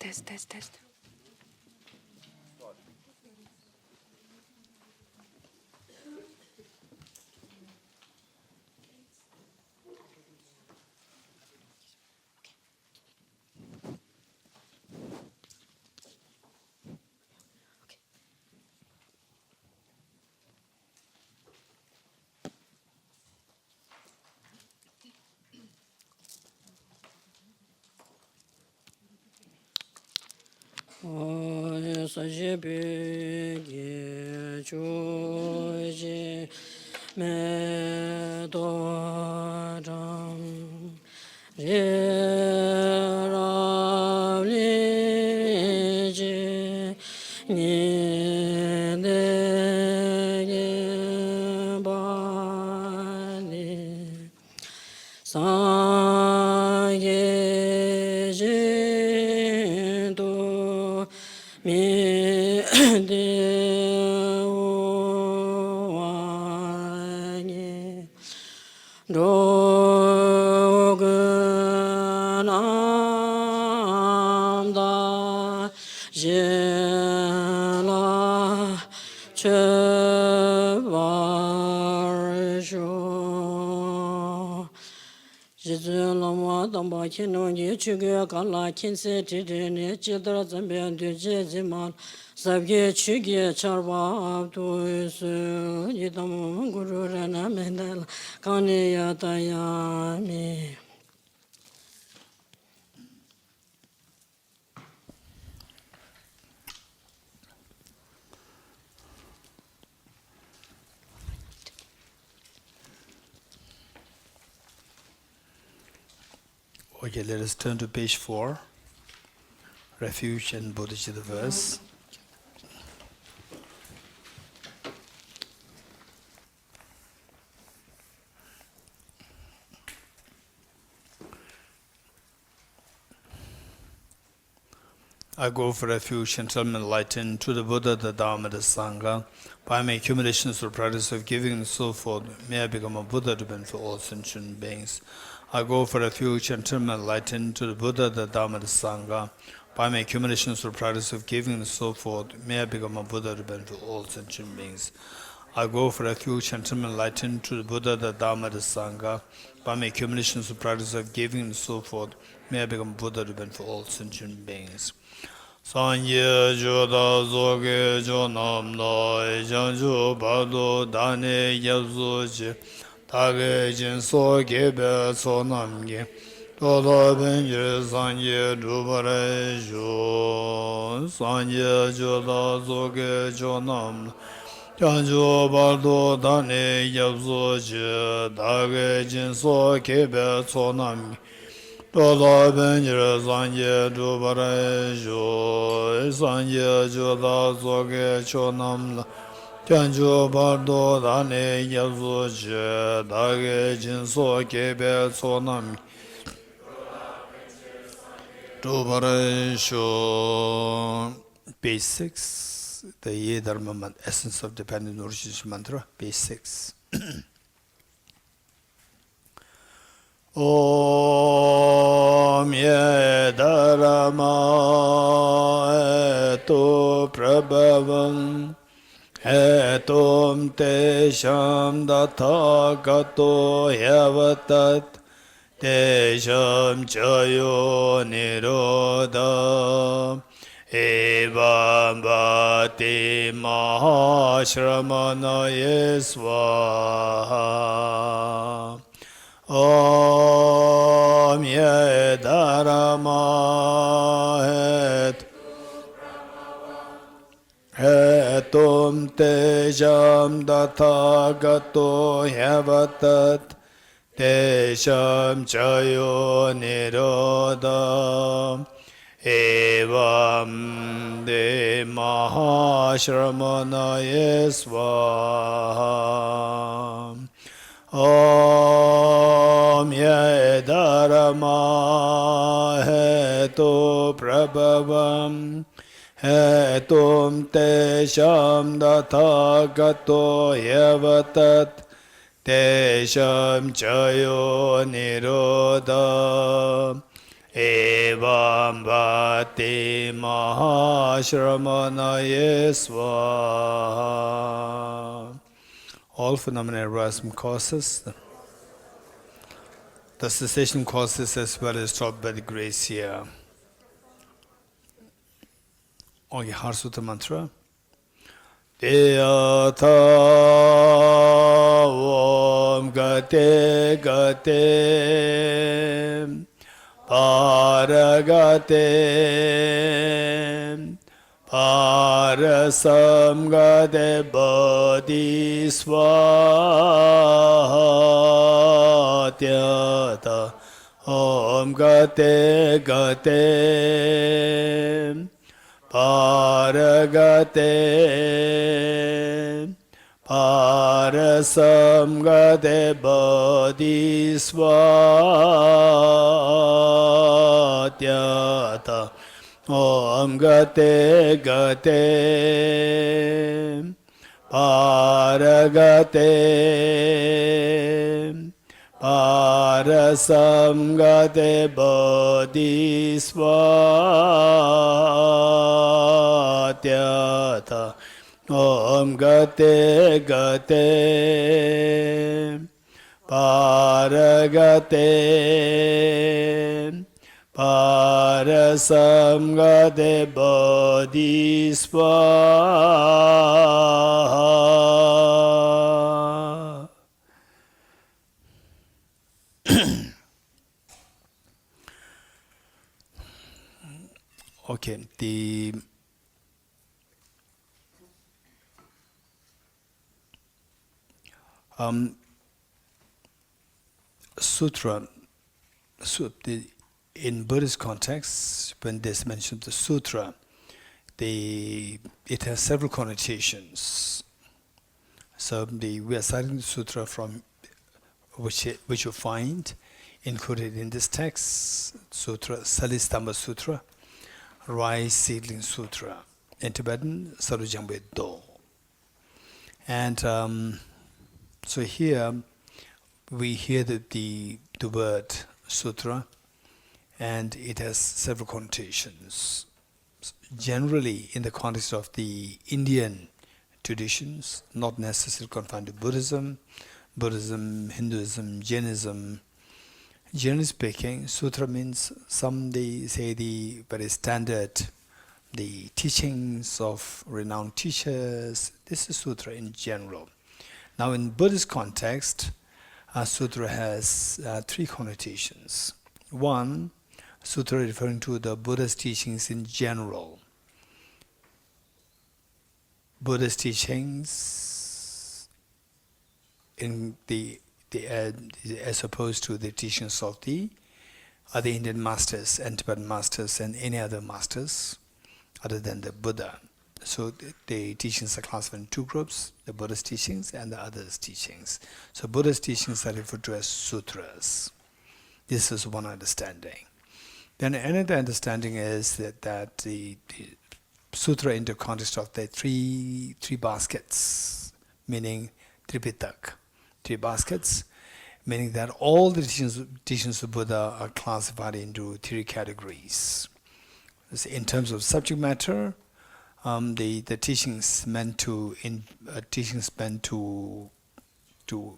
test. Lama Damba Kinongi Chuga Kala Kinse Tidini Chidra Zambian Duje Zimal Sabge Chugi Charva Abdu Su Yidam Guru Rana Mendel Kani Yatayami. Okay, let us turn to page 4, Refuge and Bodhisattva verse. I go for refuge and am enlightened to the Buddha, the Dharma, the Sangha. By my accumulations or practice of giving and so forth, may I become a Buddha to benefit all sentient beings. I go for refuge and am enlightened to the Buddha, the Dharma, the Sangha. By my accumulations or practice of giving and so forth, may I become a Buddha to benefit all sentient beings. I go for refuge and am enlightened to the Buddha, the Dharma, the Sangha. By my accumulations or practice of giving and so forth, may I become a Buddha to benefit all sentient beings. Sanye joda zoge jonam noi janju bado dane yabzuji tage jinso gebe sonamgi todo benje sanye dubare jo sanye joda zoge jonam janju bado dane yabzuji tage jinso gebe sonamgi Dola benjira sanje dubare jo, sanje joda soge chonamla, janju bardo dane yabzu je, dage jinso kebe sonam. Dubare sho. Page 6, the Ye Dharma Essence of Dependent Origination Mantra, page 6. Om ye dharma eto prabhavam etom tesham dathagato yavatat tesham chayo nirodha evam bhati mahashramanaye swaha. Om ye dharma etum tejam dathagato yavatat tesham chayo nirodha evam de mahashramanaye swaha. Om ye dharma hetu prabhavam hetum tesham dathagato yavatat tesham chayo nirodha Evam Bhati Mahashramanaye Swaha. All phenomena arise from causes. The cessation causes as well as taught by the grace here. Okay, Heart Sutra mantra. Deyata Om Gate Gate Paragate Parasam Gate Bodhiswatyata Om Gate Gate Paragate Parasam Gate Bodhiswatyata Om Gate Gate Paragate Parasam Gate Bodhiswatyata Om Gate Gate Paragate Parasam Gate Bodhiswaha. Okay, the sutra, in Buddhist context, when this mentions the sutra, it has several connotations. So we are citing the sutra from which you find included in this text, Sutra, Salistamba Sutra, Rice Seedling Sutra, in Tibetan, Sarujangbe Do. And so here we hear the word sutra, and it has several connotations. Generally, in the context of the Indian traditions, not necessarily confined to Buddhism, Hinduism, Jainism. Generally speaking, sutra means they say the very standard, the teachings of renowned teachers. This is sutra in general. Now, in Buddhist context, sutra has three connotations. One, sutra referring to the Buddha's teachings in general. Buddha's teachings in as opposed to the teachings of the other Indian masters and Tibetan masters and any other masters other than the Buddha. So the teachings are classified in two groups, the Buddha's teachings and the others' teachings. So Buddha's teachings are referred to as sutras. This is one understanding. Then another understanding is that the sutra in the context of the three baskets, meaning tripitak, three baskets, meaning that all the teachings of Buddha are classified into three categories. In terms of subject matter, the teachings meant to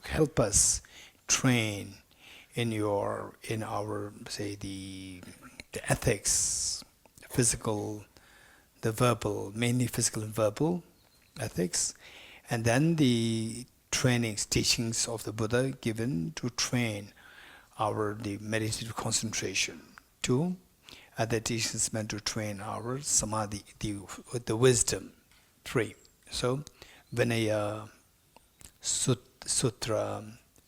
help us train in our say the ethics, physical, the verbal, mainly physical and verbal ethics, and then the teachings of the Buddha given to train the meditative concentration. Two, other teachings meant to train our samadhi, the wisdom. Three. So, Vinaya, Sutra,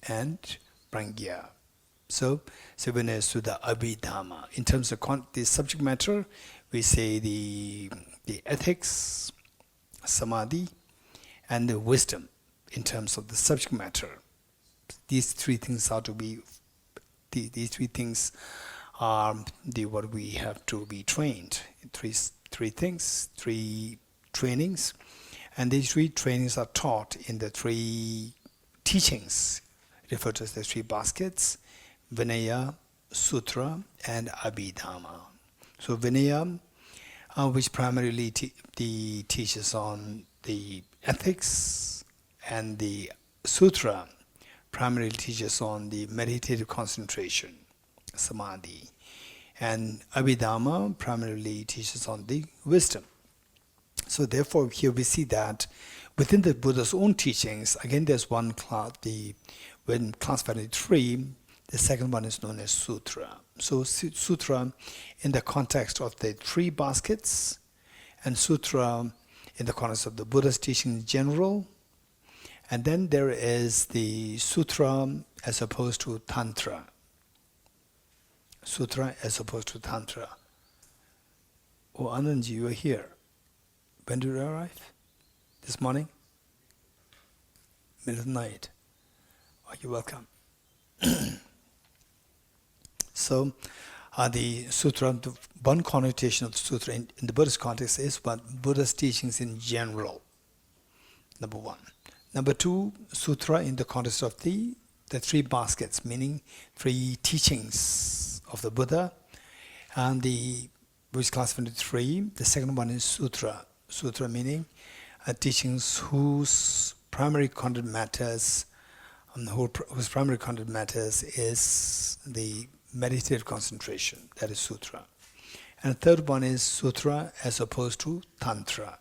and Prajna. So Vinaya, Sudha, Abhidhamma. In terms of the subject matter, we say the ethics, samadhi, and the wisdom. In terms of the subject matter, these three things are to be. These three things are what we have to be trained. Three things, three trainings, and these three trainings are taught in the three teachings referred to as the three baskets: Vinaya, Sutra, and Abhidhamma. So Vinaya, which primarily teaches on the ethics, and the Sutra primarily teaches on the meditative concentration, samadhi, and Abhidhamma primarily teaches on the wisdom. So therefore here we see that within the Buddha's own teachings, again there's one class, when classified in three, the second one is known as Sutra. So Sutra in the context of the three baskets, and Sutra in the context of the Buddha's teaching in general. And then there is the Sutra as opposed to Tantra. Sutra as opposed to Tantra. Oh, Anandji, you are here. When did you arrive? This morning? Middle of the night. Oh, you're welcome. So, the Sutra, the one connotation of the Sutra in the Buddhist context is what Buddha's teachings in general. Number one. Number two, Sutra in the context of the three baskets, meaning three teachings of the Buddha, and which classified into three. The second one is Sutra. Sutra meaning teachings whose primary content matters, whose primary content matters is the meditative concentration. That is Sutra. And the third one is Sutra as opposed to Tantra.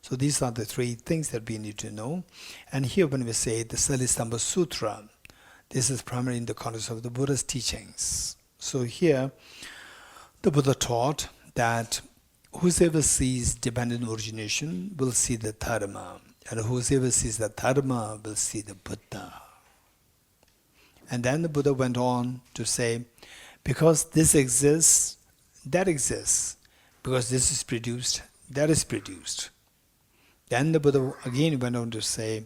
So these are the three things that we need to know. And here when we say the Salistamba Sutra, this is primarily in the context of the Buddha's teachings. So here the Buddha taught that whosoever sees dependent origination will see the Dharma, and whosoever sees the Dharma will see the Buddha. And then the Buddha went on to say, because this exists, that exists. Because this is produced, that is produced. Then the Buddha again went on to say,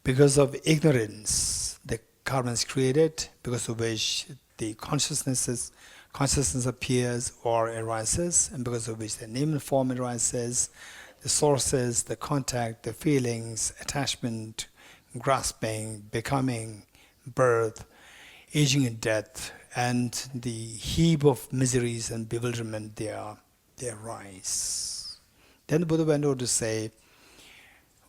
because of ignorance, the karma is created, because of which the consciousness appears or arises, and because of which the name and form arises, the sources, the contact, the feelings, attachment, grasping, becoming, birth, aging and death, and the heap of miseries and bewilderment they arise. Then the Buddha went on to say,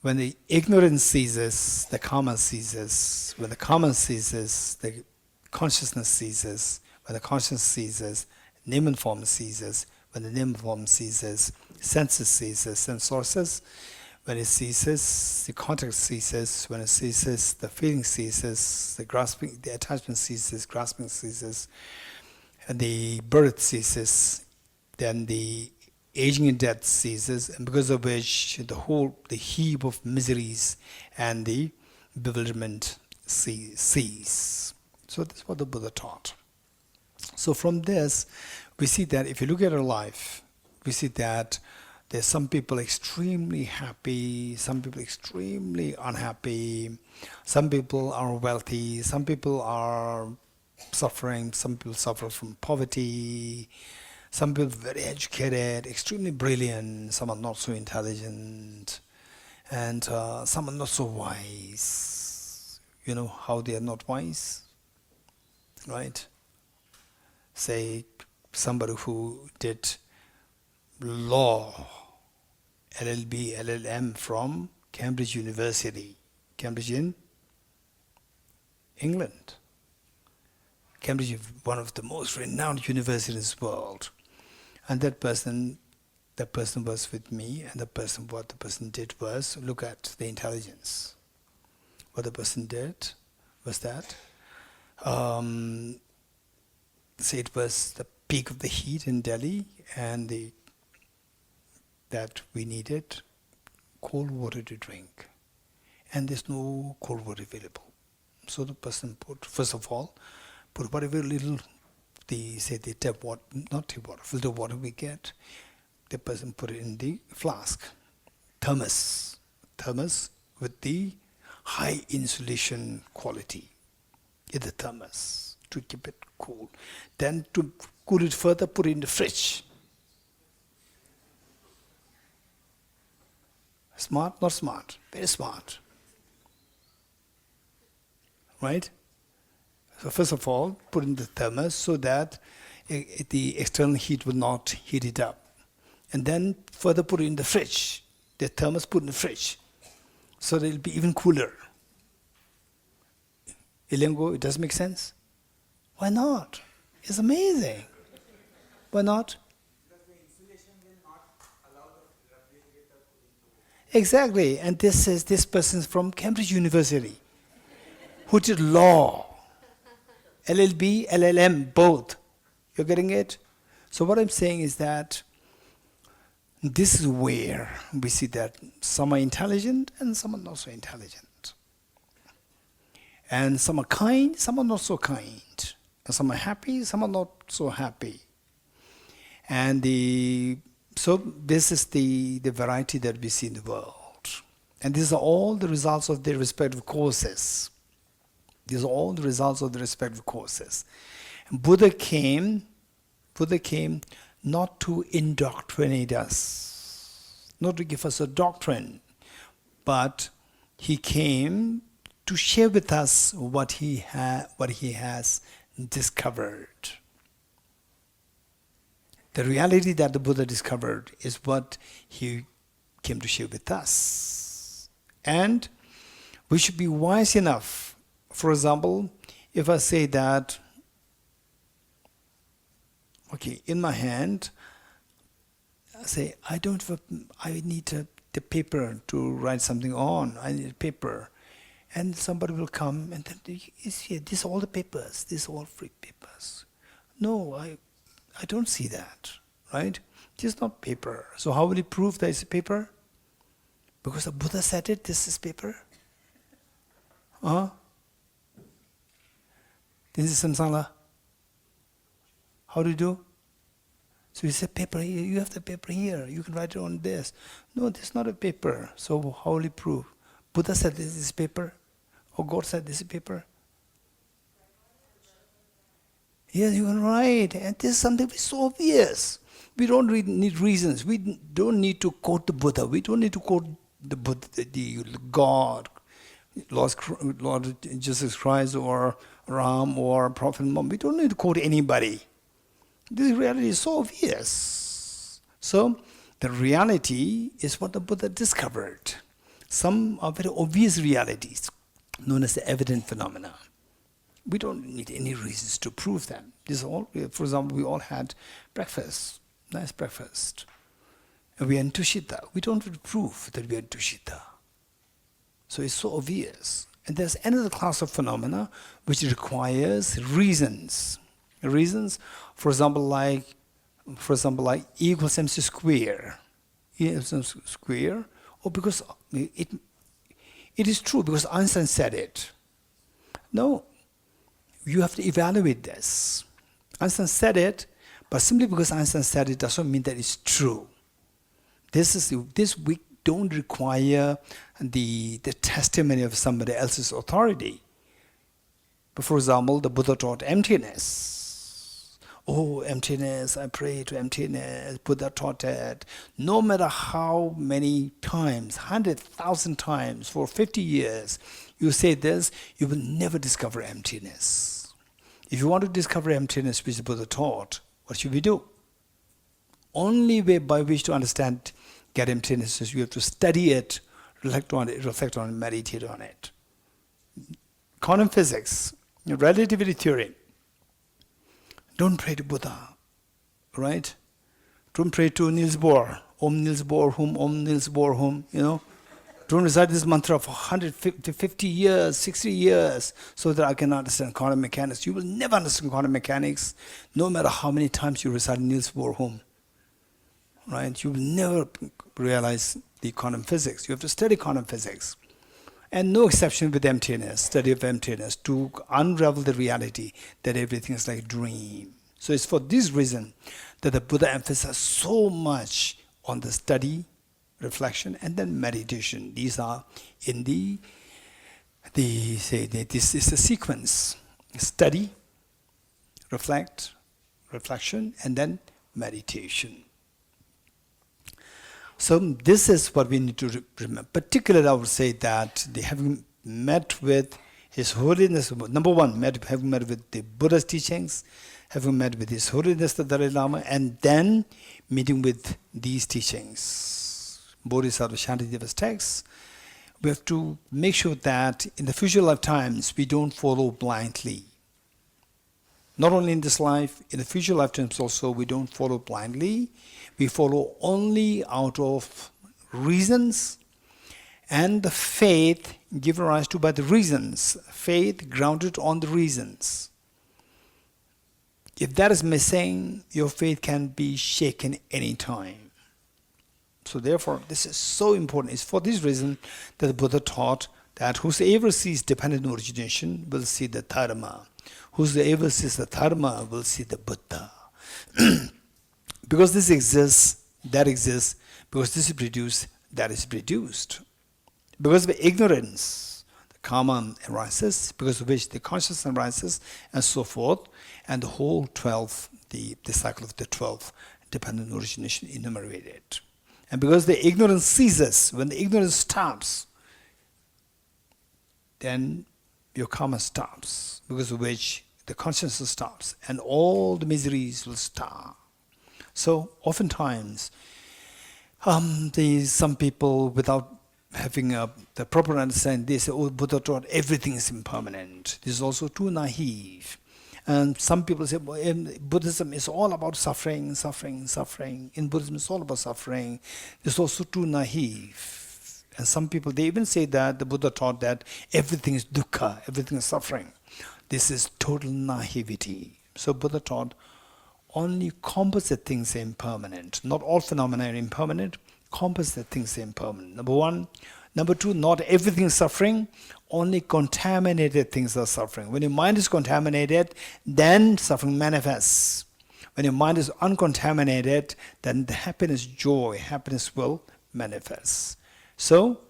when the ignorance ceases, the karma ceases. When the karma ceases, the consciousness ceases. When the consciousness ceases, name and form ceases. When the name and form ceases, senses ceases, sense sources. When it ceases, the contact ceases. When it ceases, the feeling ceases. The grasping, the attachment ceases, grasping ceases. And the birth ceases. Then the aging and death ceases, and because of which the heap of miseries and the bewilderment cease. So that's what the Buddha taught. So from this, we see that if you look at our life, we see that there's some people extremely happy, some people extremely unhappy, some people are wealthy, some people are suffering, some people suffer from poverty, some people very educated, extremely brilliant, some are not so intelligent, and some are not so wise. You know how they are not wise? Right? Say somebody who did law, LLB, LLM from Cambridge University. Cambridge in England. Cambridge is one of the most renowned universities in the world. And that person was with me, and what the person did was look at the intelligence. What the person did was that, say it was the peak of the heat in Delhi, and that we needed cold water to drink, and there's no cold water available. So the person first of all, put whatever little the tap water, not tap water, filter water we get, the person put it in the flask, thermos with the high insulation quality in the thermos to keep it cool. Then to cool it further, put it in the fridge. Smart? Not smart. Very smart. Right? So first of all, put in the thermos so that the external heat will not heat it up. And then further put it in the fridge. The thermos put in the fridge. So that it will be even cooler. Ilengo, it doesn't make sense? Why not? It's amazing. Why not? Because the insulation will not allow the refrigerator cooling to. Exactly. And this person is from Cambridge University, who did law. LLB, LLM, both. You're getting it? So what I'm saying is that this is where we see that some are intelligent and some are not so intelligent. And some are kind, some are not so kind. And some are happy, some are not so happy. And so this is the variety that we see in the world. And these are all the results of their respective courses. These are all the results of the respective courses. And Buddha came not to indoctrinate us, not to give us a doctrine, but he came to share with us what he has discovered. The reality that the Buddha discovered is what he came to share with us. And we should be wise enough. For example, if I say that, okay, in my hand, I say, I need the paper to write something on. I need paper. And somebody will come and then, is here, these are all the papers, these are all free papers. No, I don't see that, right? This is not paper. So how will you prove that it's a paper? Because the Buddha said it, this is paper? This is samsala. How do you do? So you say paper here, you have the paper here, you can write it on this. No, this is not a paper. So how will you prove? Buddha said this is paper? Or God said this is paper? Yes, you can write. And this is something which is so obvious. We don't need reasons. We don't need to quote the Buddha. We don't need to quote the Buddha, the God, Lord Jesus Christ or Ram or Prophet Muhammad. We don't need to quote anybody. This reality is so obvious. So the reality is what the Buddha discovered. Some are very obvious realities, known as the evident phenomena. We don't need any reasons to prove them. This is all. For example, we all had breakfast, nice breakfast. And we are in Tushita. We don't have to prove that we are in Tushita. So it's so obvious. And there's another class of phenomena which requires reasons. Reasons, for example, like E equals MC square. E equals MC square, or because it is true because Einstein said it. No, you have to evaluate this. Einstein said it, but simply because Einstein said it doesn't mean that it's true. This we don't require the testimony of somebody else's authority. But for example, the Buddha taught emptiness. Oh, emptiness, I pray to emptiness. Buddha taught it. No matter how many times, 100,000 times, for 50 years, you say this, you will never discover emptiness. If you want to discover emptiness, which the Buddha taught, what should we do? Only way by which to understand, get emptiness is you have to study it, reflect on it, meditate on it. Quantum physics, relativity theory. Don't pray to Buddha, right? Don't pray to Niels Bohr, Om Niels Bohr Hum, Om Niels Bohr Hum, Don't recite this mantra for 150 years, 60 years, so that I can understand quantum mechanics. You will never understand quantum mechanics, no matter how many times you recite Niels Bohr Hum, right? You will never realize the quantum physics. You have to study quantum physics. And no exception with emptiness, study of emptiness, to unravel the reality that everything is like a dream. So it's for this reason that the Buddha emphasized so much on the study, reflection, and then meditation. These are in this is a sequence. Study, reflect, reflection, and then meditation. So this is what we need to remember. Particularly, I would say that they having met with His Holiness, number one, having met with the Buddha's teachings, having met with His Holiness the Dalai Lama, and then meeting with these teachings, Bodhisattva Shantideva's texts. We have to make sure that in the future lifetimes we don't follow blindly. Not only in this life, in the future lifetimes also we don't follow blindly. We follow only out of reasons and the faith given rise to by the reasons. Faith grounded on the reasons. If that is missing, your faith can be shaken any time. So therefore, this is so important. It's for this reason that the Buddha taught that whosoever sees dependent origination will see the Dharma. Whosoever sees the Dharma will see the Buddha. Because this exists, that exists. Because this is produced, that is produced. Because of ignorance, the karma arises, because of which the consciousness arises, and so forth. And the whole 12, the cycle of the 12 dependent origination enumerated. And because the ignorance ceases, when the ignorance stops, then your karma stops, because of which the consciousness stops, and all the miseries will stop. So oftentimes, some people, without having the proper understanding, they say, oh, Buddha taught everything is impermanent. This is also too naive. And some people say, well, Buddhism is all about suffering, suffering, suffering. In Buddhism, it's all about suffering. It's also too naive. And some people, they even say that the Buddha taught that everything is dukkha, everything is suffering. This is total naivety. So Buddha taught only composite things are impermanent. Not all phenomena are impermanent. Composite things are impermanent. Number one. Number two, not everything is suffering. Only contaminated things are suffering. When your mind is contaminated, then suffering manifests. When your mind is uncontaminated, then the happiness, joy, happiness will manifest. So,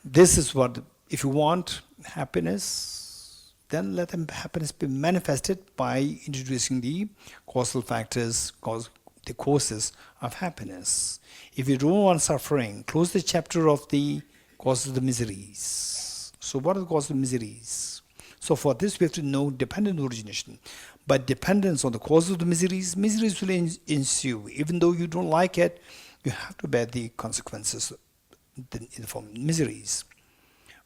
this is what, if you want happiness, then let happiness be manifested by introducing the causal factors, the causes of happiness. If you don't want suffering, close the chapter of the causes of the miseries. So what are the causes of miseries? So for this we have to know dependent origination. By dependence on the causes of the miseries, miseries will ensue. Even though you don't like it, you have to bear the consequences in the form of miseries.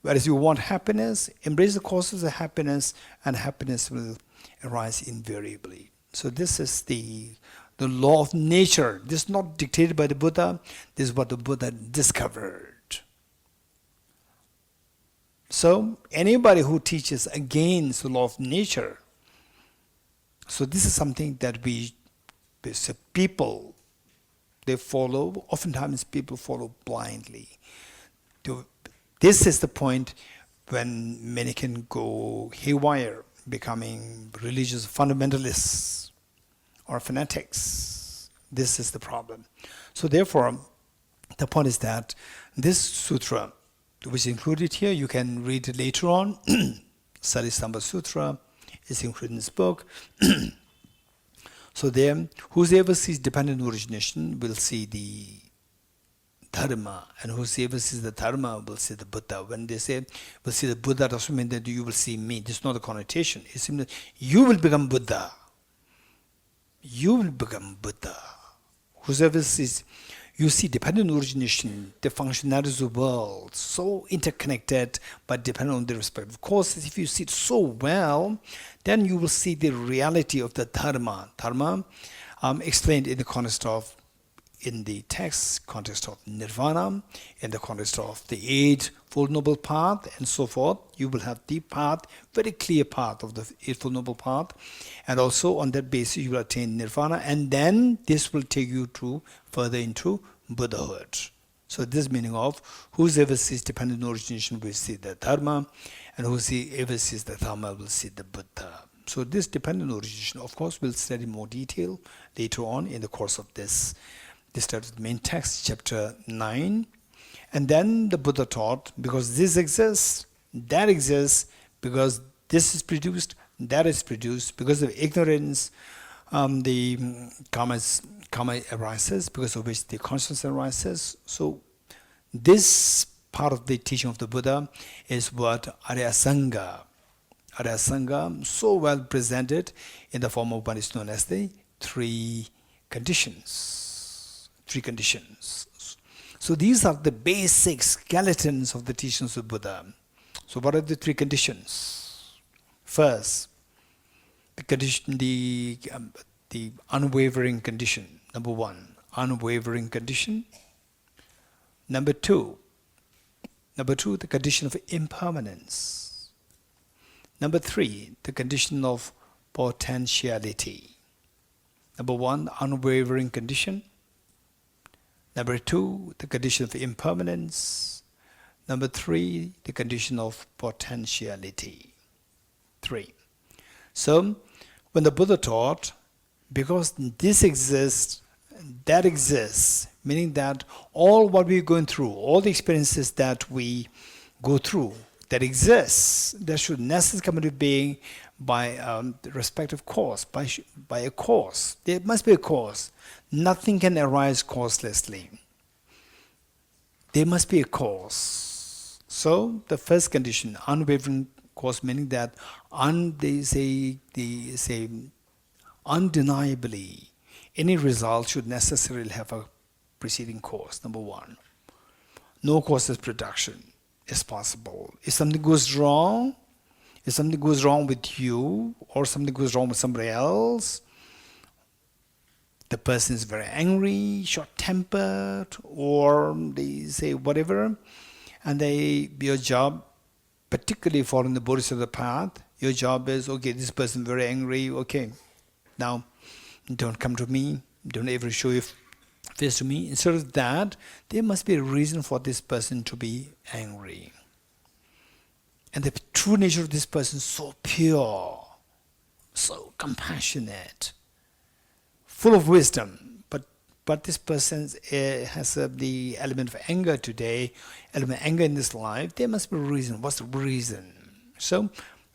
Whereas you want happiness, embrace the causes of happiness, and happiness will arise invariably. So this is the law of nature. This is not dictated by the Buddha. This is what the Buddha discovered. So anybody who teaches against the law of nature, so this is something that people, they follow, oftentimes people follow blindly. This is the point when many can go haywire, becoming religious fundamentalists or fanatics. This is the problem. So therefore, the point is that this sutra, which is included here, you can read it later on. Sarisamba Sutra is included in this book. So there, whosoever sees dependent origination will see the Dharma, and whosoever sees the Dharma will see the Buddha. When they say, will see the Buddha, doesn't mean that you will see me. This is not a connotation. It means that you will become Buddha. You will become Buddha. Whosoever sees, you see dependent origination, the functionalities of the world, so interconnected, but dependent on the respective causes. If you see it so well, then you will see the reality of the Dharma. Dharma explained in the context of, in the text, context of nirvana, in the context of the Eightfold Noble Path, and so forth. You will have the path, very clear path of the Eightfold Noble Path, and also on that basis you will attain nirvana, and then this will take you to further into Buddhahood. So this meaning of whosoever sees dependent origination will see the Dharma, and whosoever sees the Dharma will see the Buddha. So this dependent origination, of course, we'll study in more detail later on in the course of this. This starts with the main text, chapter 9. And then the Buddha taught, because this exists, that exists, because this is produced, that is produced, because of ignorance, the karma arises, because of which the consciousness arises. So this part of the teaching of the Buddha is what Arya Sangha, Rasanga, so well presented in the form of what is known as the three conditions. Three conditions. So these are the basic skeletons of the teachings of Buddha. So what are the three conditions? First, the condition, the unwavering condition. Number one, unwavering condition. Number two, the condition of impermanence. Number three, the condition of potentiality. Number one, unwavering condition. Number two, the condition of impermanence. Number three, the condition of potentiality. Three. So, when the Buddha taught, because this exists, that exists, meaning that all what we're going through, all the experiences that we go through, that exists, that should necessarily come into being by the respective cause, by a cause. There must be a cause. Nothing can arise causelessly. There must be a cause. So the first condition, unwavering cause, meaning that they say undeniably, any result should necessarily have a preceding cause. Number one, no causeless production is possible. If something goes wrong, with you, or something goes wrong with somebody else, the person is very angry, short-tempered, or they say whatever, and your job, particularly following the Bodhisattva path, your job is, okay, this person is very angry, okay, now don't come to me, don't ever show your face to me. Instead of that, there must be a reason for this person to be angry. And the true nature of this person is so pure, so compassionate, full of wisdom. But this person has the element of anger today, element of anger in this life. There must be a reason. What's the reason? So,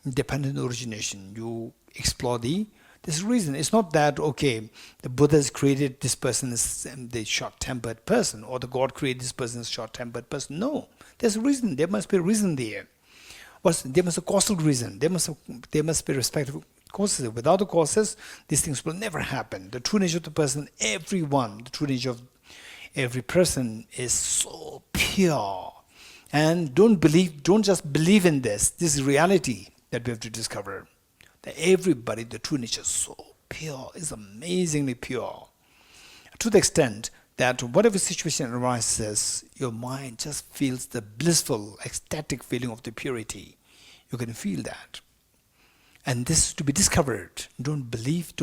dependent origination. You explore this reason. It's not that, okay, the Buddha has created this person as the short-tempered person, or the God created this person as a short-tempered person. No, there's a reason. There must be a reason there. There must be a causal reason. There must be respective causes. Without the causes, these things will never happen. The true nature of the person, the true nature of every person is so pure. And don't just believe in this. This is reality that we have to discover. That everybody, the true nature is so pure, is amazingly pure. To the extent that whatever situation arises, your mind just feels the blissful, ecstatic feeling of the purity. You can feel that. And this is to be discovered. Don't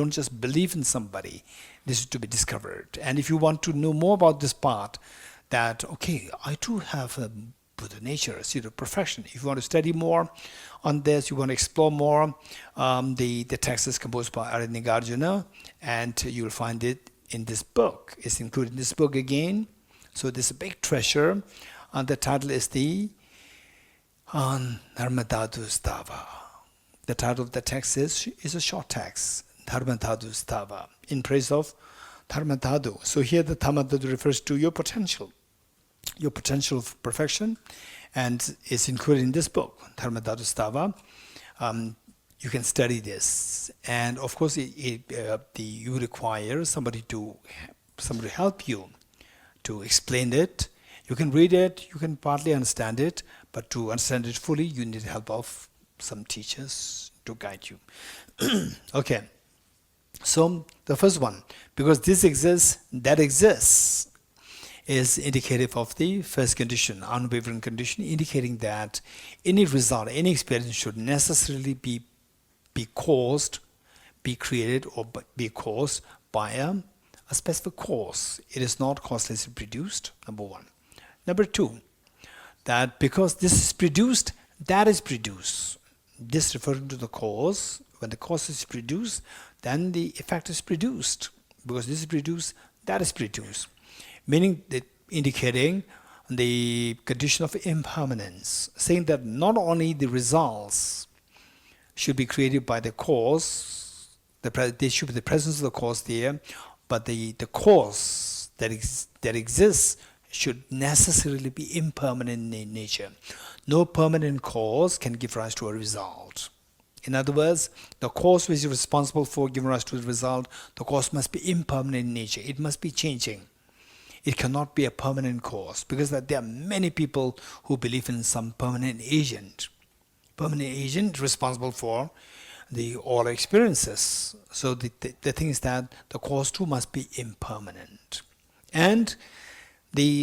just believe in somebody. This is to be discovered. And if you want to know more about this part, that, okay, I too have a Buddha nature, a seat of perfection. If you want to study more on this, you want to explore more, the text is composed by Arjuna, and you'll find it in this book. It's included in this book again. So this is a big treasure. And the title is the Dharmadhatu Stava. The title of the text is a short text, Dharmadhatu Stava, in praise of Dharmadhatu. So here the Dharmadhatu refers to your potential of perfection, and it's included in this book, Dharmadhatu Stava. You can study this, and of course you require somebody to help you to explain it. You can read it, you can partly understand it, but to understand it fully, you need the help of some teachers to guide you. Okay, so the first one, because this exists, that exists, is indicative of the first condition, unwavering condition, indicating that any result, any experience should necessarily be caused, be created, or be caused by a specific cause. It is not causelessly produced, number one. Number two, that because this is produced, that is produced. This referring to the cause. When the cause is produced, then the effect is produced. Because this is produced, that is produced. Meaning that indicating the condition of impermanence, saying that not only the results should be created by the cause, there should be the presence of the cause there, but the cause that exists should necessarily be impermanent in nature. No permanent cause can give rise to a result. In other words, the cause which is responsible for giving rise to the result, the cause must be impermanent in nature. It must be changing. It cannot be a permanent cause, because there are many people who believe in some permanent agent responsible for all experiences. So the thing is that the cause too must be impermanent. And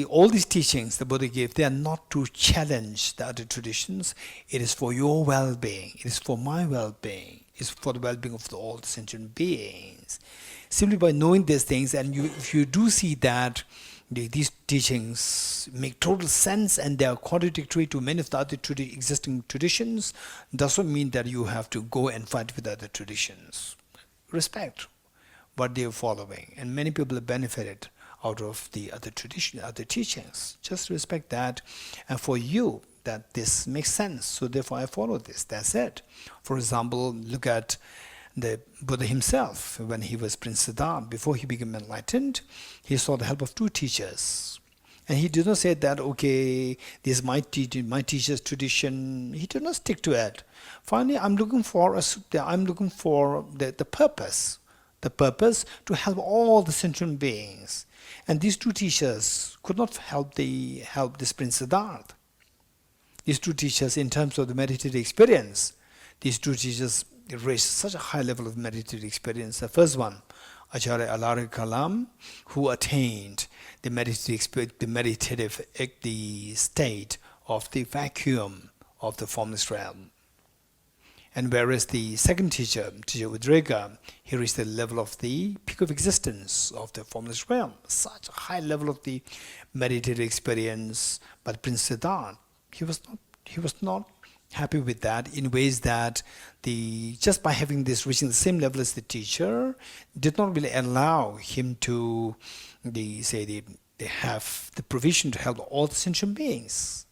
all these teachings the Buddha gave, they are not to challenge the other traditions. It is for your well-being. It is for my well-being. It is for the well-being of all the sentient beings. Simply by knowing these things, and if you do see that these teachings make total sense and they are contradictory to many of the other existing traditions, doesn't mean that you have to go and fight with other traditions. Respect what they are following, and many people have benefited out of the other tradition, other teachings. Just respect that, and for you that this makes sense, so therefore I follow this. That's it. For example, look at the Buddha himself. When he was Prince Siddhartha, before he became enlightened, he sought the help of two teachers. And he did not say that, okay, this is my teacher's tradition. He did not stick to it. Finally, I'm looking for the purpose. The purpose to help all the sentient beings. And these two teachers could not help this Prince Siddhartha. These two teachers, in terms of the meditative experience, these two teachers raised such a high level of meditative experience. The first one, Acharya Alaric Kalam, who attained the meditative state of the vacuum of the formless realm. And whereas the second teacher Udrega, he reached the level of the peak of existence of the formless realm. Such a high level of the meditative experience. But Prince Siddhartha, he was not happy with that, in ways that just by having this, reaching the same level as the teacher, did not really allow him to have the provision to help all the sentient beings.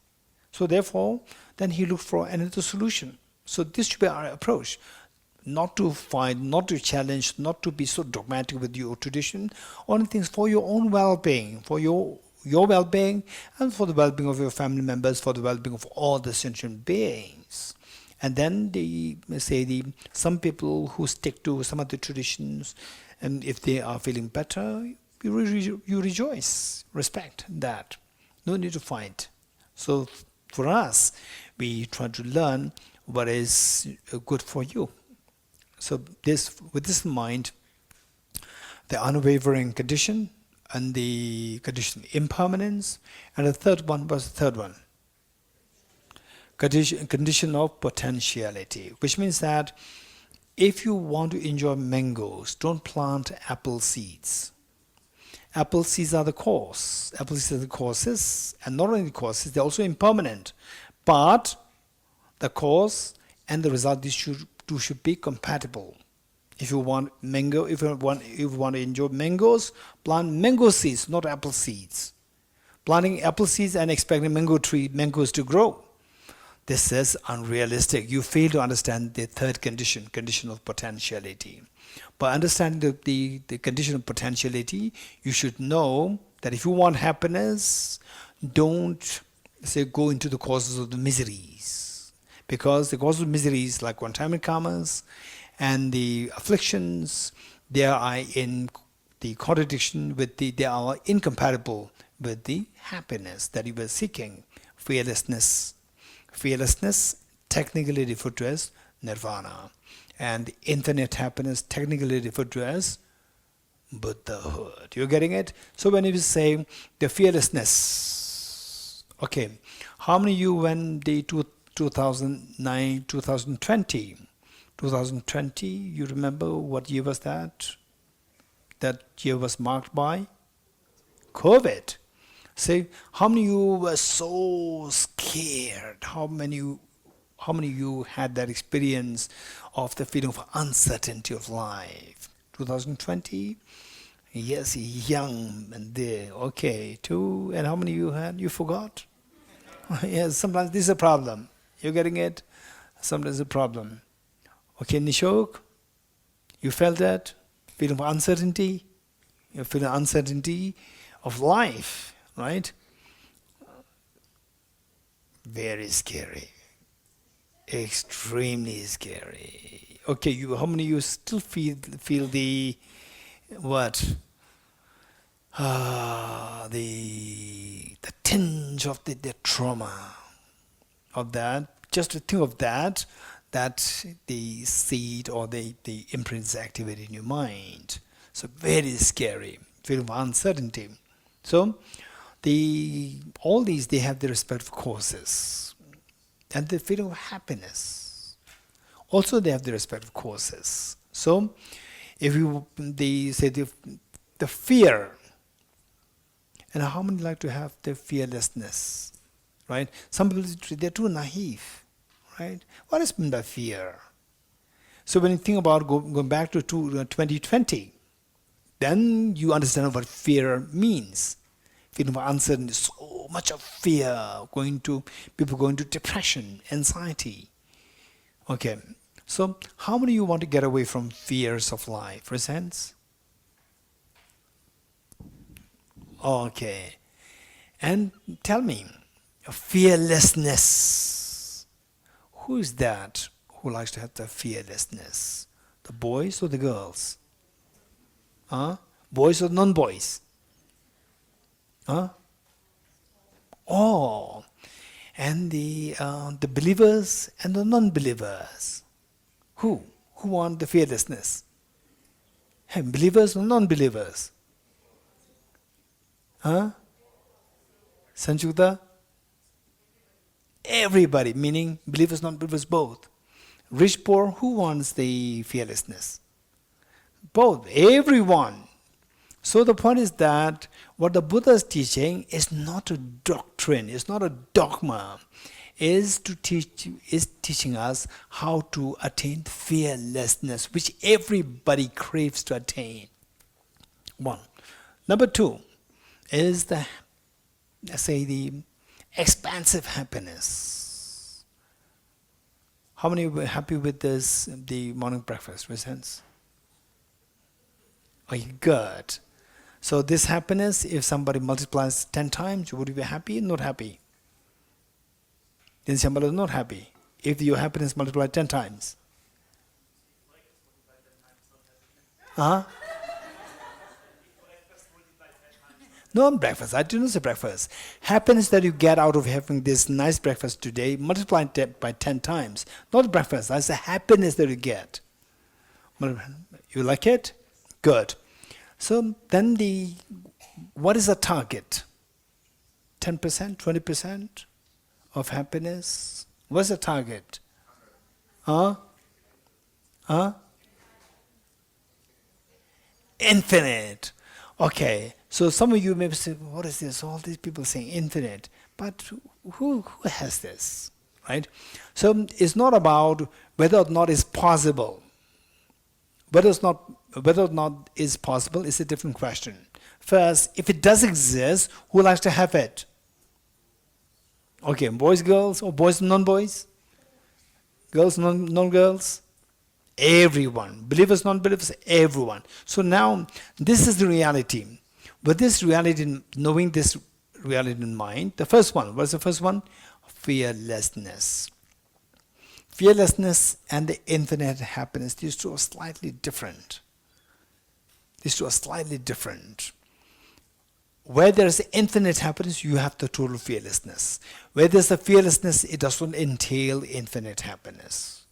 So therefore, then he looked for another solution. So this should be our approach. Not to fight, not to challenge, not to be so dogmatic with your tradition. Only things for your own well-being, for your well-being, and for the well-being of your family members, for the well-being of all the sentient beings. And then some people who stick to some of the traditions, and if they are feeling better, you rejoice, respect that. No need to fight. So for us, we try to learn what is good for you. So with this in mind, the unwavering condition, and the condition impermanence, and the third one was condition of potentiality, which means that if you want to enjoy mangoes, don't plant apple seeds. Apple seeds are the cause. Apple seeds are the causes, and not only the causes, they're also impermanent. But the cause and the result, these should be compatible. If you want to enjoy mangoes, plant mango seeds, not apple seeds. Planting apple seeds and expecting mangoes to grow, this is unrealistic. You fail to understand the third condition of potentiality. By understanding the condition of potentiality, you should know that if you want happiness, don't go into the causes of the miseries. Because the causes of miseries, like contaminant karmas and the afflictions, they are in the contradiction with they are incompatible with the happiness that you were seeking. Fearlessness, technically referred to as nirvana, and infinite happiness, technically referred to as Buddhahood. You're getting it? So when you say the fearlessness, okay, how many of you when the 2009, 2020, you remember what year was that? That year was marked by COVID. Say, how many of you were so scared? How many of you had that experience of the feeling of uncertainty of life? 2020? Yes, young and there. Okay, two. And how many of you had? You forgot? Yes, sometimes this is a problem. You're getting it? Sometimes a problem. Okay, Nishok, you felt that? Feeling of uncertainty? You feel the uncertainty of life, right? Very scary. Extremely scary. Okay, how many of you still feel the what? The tinge of the trauma of that. Just to think of that the seed or the imprint is activated in your mind. So very scary, feeling of uncertainty. So all these, they have their respective causes. And the feeling of happiness, also they have their respective causes. So if they say the fear, and how many like to have the fearlessness, right? Some people, they're too naive, right? What is meant by fear? So when you think about going back to 2020, then you understand what fear means. Feeling of uncertainty, so much of fear, people going to depression, anxiety. Okay, so how many of you want to get away from fears of life? For instance? Okay, and tell me, fearlessness. Who is that who likes to have the fearlessness? The boys or the girls? Boys or non-boys? Oh, and the believers and the non-believers. Who want the fearlessness? Hey, believers or non-believers? Sanjukta? Everybody, meaning believers, non-believers, both. Rich, poor, who wants the fearlessness? Both, everyone. So the point is that what the Buddha is teaching is not a doctrine, it's not a dogma, is teaching us how to attain fearlessness, which everybody craves to attain. One. Number two is the expansive happiness. How many were happy with the morning breakfast? With sense? Oh, good. So this happiness, if somebody multiplies 10 times, would you be happy? Not happy. Then somebody is not happy. If your happiness multiplied 10 times. No breakfast. I didn't say breakfast. Happiness that you get out of having this nice breakfast today, multiplied by 10 times. Not breakfast. That's the happiness that you get. You like it? Good. So then what is the target? 10%, 20% of happiness? What's the target? Infinite. Okay. So some of you may say, what is this? All these people saying infinite. But who has this? Right? So it's not about whether or not it's possible. Whether or not is possible is a different question. First, if it does exist, who likes to have it? Okay, boys, girls, or boys, non-boys? Girls, non-girls? Everyone. Believers, non-believers, everyone. So now, this is the reality. With this reality, knowing this reality in mind, the first one, what's the first one? Fearlessness. Fearlessness and the infinite happiness, these two are slightly different. Where there is infinite happiness, you have the total fearlessness. Where there's a fearlessness, it doesn't entail infinite happiness.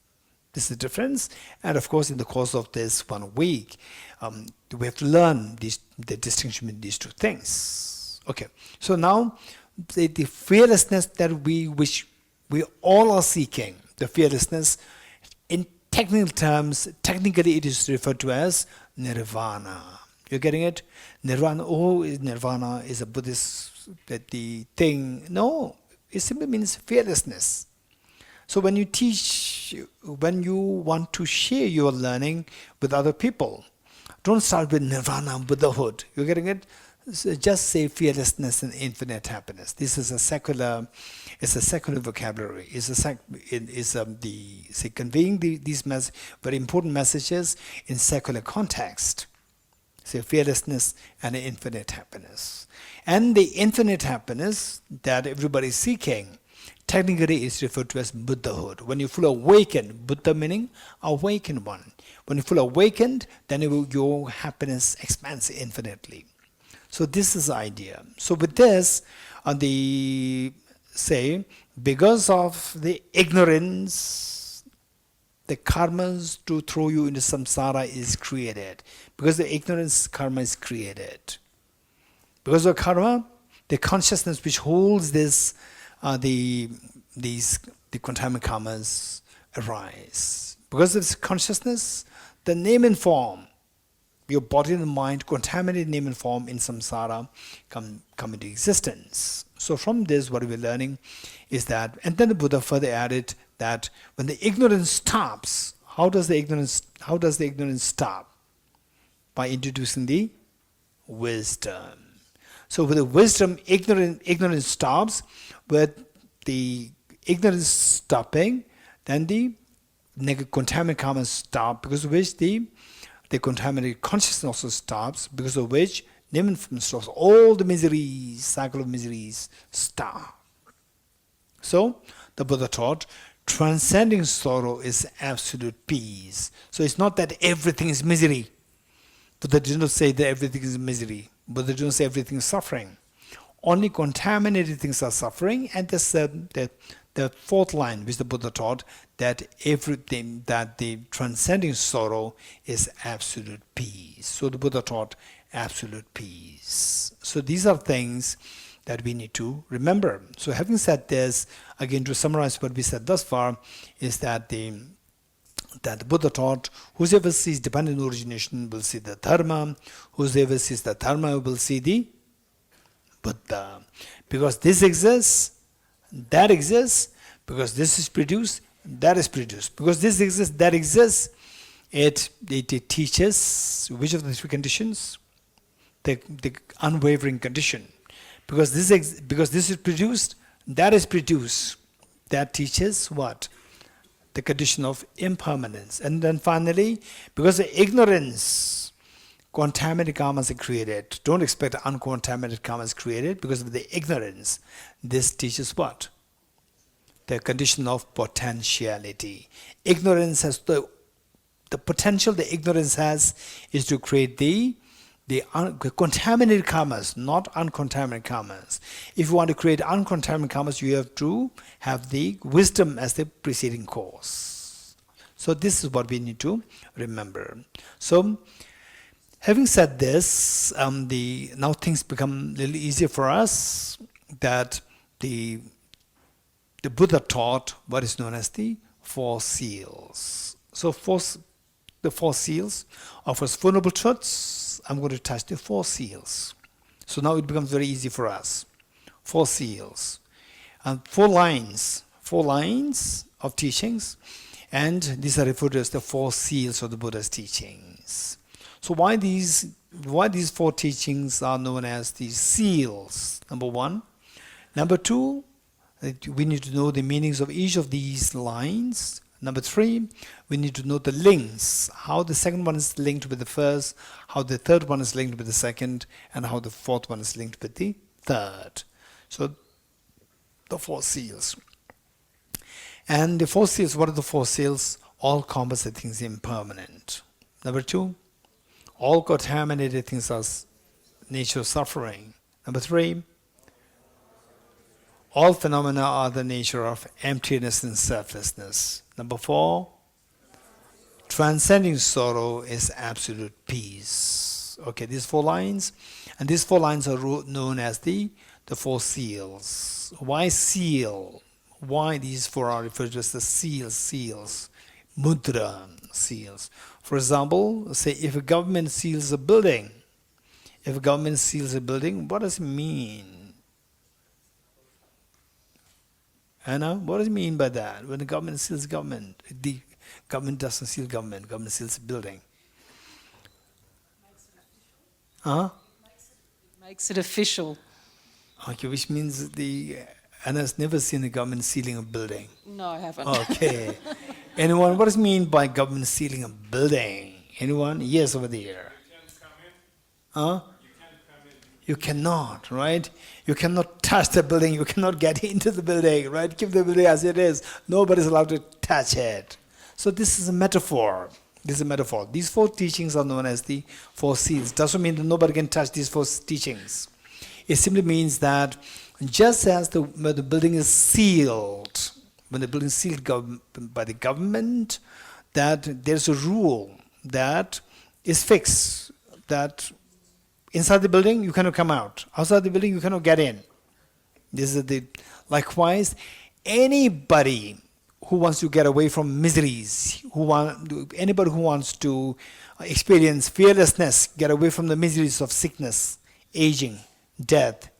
This is the difference. And of course, in the course of this 1 week, we have to learn the distinction between these two things. Okay, so now the fearlessness that which we all are seeking, the fearlessness, in technical terms, technically it is referred to as nirvana. You're getting it? Nirvana, nirvana is a Buddhist the thing. No, it simply means fearlessness. So when you teach, when you want to share your learning with other people, don't start with nirvana, Buddhahood. You're getting it? So just say fearlessness and infinite happiness. This is a secular vocabulary. Conveying these very important messages in secular context. Say fearlessness and infinite happiness. And the infinite happiness that everybody is seeking technically it's referred to as Buddhahood. When you fully awakened, Buddha meaning awakened one. When you fully awakened, then your happiness expands infinitely. So this is the idea. So with this, on the say, because of the ignorance, the karmas to throw you into samsara is created. Because the ignorance, karma is created. Because of karma, the consciousness which holds this, the contaminant karmas arise. Because of this consciousness, the name and form, your body and mind, contaminated name and form in samsara come into existence. So from this, what we're learning is that, and then the Buddha further added that when the ignorance stops, how does the ignorance stop? By introducing the wisdom. So with the wisdom, ignorance stops. With the ignorance stopping, then the contaminated karma stop, because of which the contaminated consciousness also stops, because of which name and form stops. All the miseries, cycle of miseries stop. So the Buddha taught transcending sorrow is absolute peace. So it's not that everything is misery. Buddha did not say that everything is misery. Buddha did not say everything is suffering. Only contaminated things are suffering, and this the fourth line which the Buddha taught, that everything, that the transcending sorrow is absolute peace. So the Buddha taught absolute peace. So these are things that we need to remember. So having said this, again to summarize what we said thus far, is that the Buddha taught, whoever sees dependent origination will see the Dharma, whoever sees the Dharma will see the Buddha. Because this exists, that exists. Because this is produced, that is produced. Because this exists, that exists. It teaches which of the three conditions? The unwavering condition. Because this is produced, that is produced. That teaches what? The condition of impermanence. And then finally, because of ignorance, contaminated karmas are created. Don't expect uncontaminated karmas created because of the ignorance. This teaches what? The condition of potentiality. Ignorance has the potential the ignorance has is to create the contaminated karmas, not uncontaminated karmas. If you want to create uncontaminated karmas, you have to have the wisdom as the preceding cause. So this is what we need to remember. So having said this, now things become a little easier for us, that the Buddha taught what is known as the four seals. So the four seals offers Four Noble Truths. I'm going to touch the four seals. So now it becomes very easy for us. Four seals. And four lines of teachings. And these are referred to as the four seals of the Buddha's teachings. So why these four teachings are known as the seals? Number one. Number two, we need to know the meanings of each of these lines. Number three, we need to know the links, how the second one is linked with the first, how the third one is linked with the second, and how the fourth one is linked with the third. So the four seals. And the four seals, what are the four seals? All composite things impermanent. Number two, all contaminated things are nature of suffering. Number three, all phenomena are the nature of emptiness and selflessness. Number four, transcending sorrow is absolute peace. Okay, these four lines, and these four lines are known as the four seals. Why seal? Why these four are referred to as the seals? Mudra seals. For example, say if a government seals a building, what does it mean? Anna, what does it mean by that? When the government seals government, the government doesn't seal government seals a building. Makes it official. Okay, which means Anna's never seen the government sealing a building. No, I haven't. Okay. Anyone, what does it mean by government sealing a building? Anyone? Yes, over there. You can't come in. You cannot, right? You cannot touch the building. You cannot get into the building, right? Keep the building as it is. Nobody's allowed to touch it. So this is a metaphor. This is a metaphor. These 4 teachings are known as the 4 seals. Doesn't mean that nobody can touch these 4 teachings. It simply means that just as when the building is sealed, when the building is sealed by the government, that there's a rule that is fixed, that inside the building, you cannot come out. Outside the building, you cannot get in. This is likewise, anybody who wants to get away from miseries, anybody who wants to experience fearlessness, get away from the miseries of sickness, aging, death,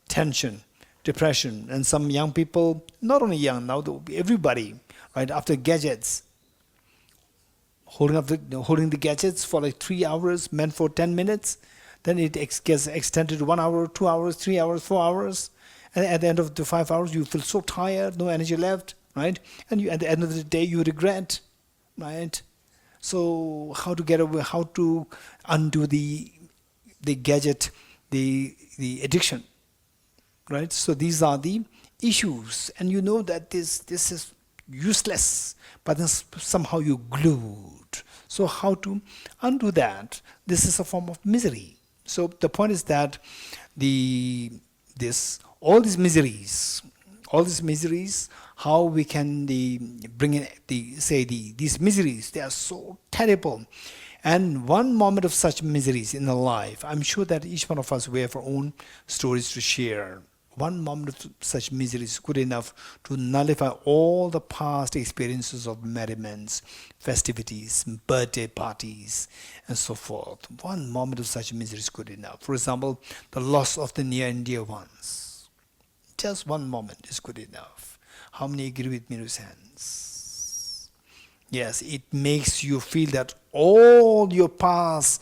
tension, depression, and some young people, not only young, now everybody, right, after gadgets, holding the gadgets for like 3 hours, meant for 10 minutes, then it gets extended to 1 hour, 2 hours, 3 hours, 4 hours. And at the end of the 5 hours, you feel so tired, no energy left, right? And at the end of the day, you regret, right? So how to get away, how to undo the gadget, the addiction, right? So these are the issues. And you know that this is useless, but then somehow you glued. So how to undo that? This is a form of misery. So the point is that all these miseries, how we can bring in these miseries, they are so terrible. And one moment of such miseries in the life, I'm sure that each one of us, we have our own stories to share. One moment of such misery is good enough to nullify all the past experiences of merriments, festivities, birthday parties, and so forth. One moment of such misery is good enough. For example, the loss of the near and dear ones. Just one moment is good enough. How many agree with me? Raise hands. Yes, it makes you feel that all your past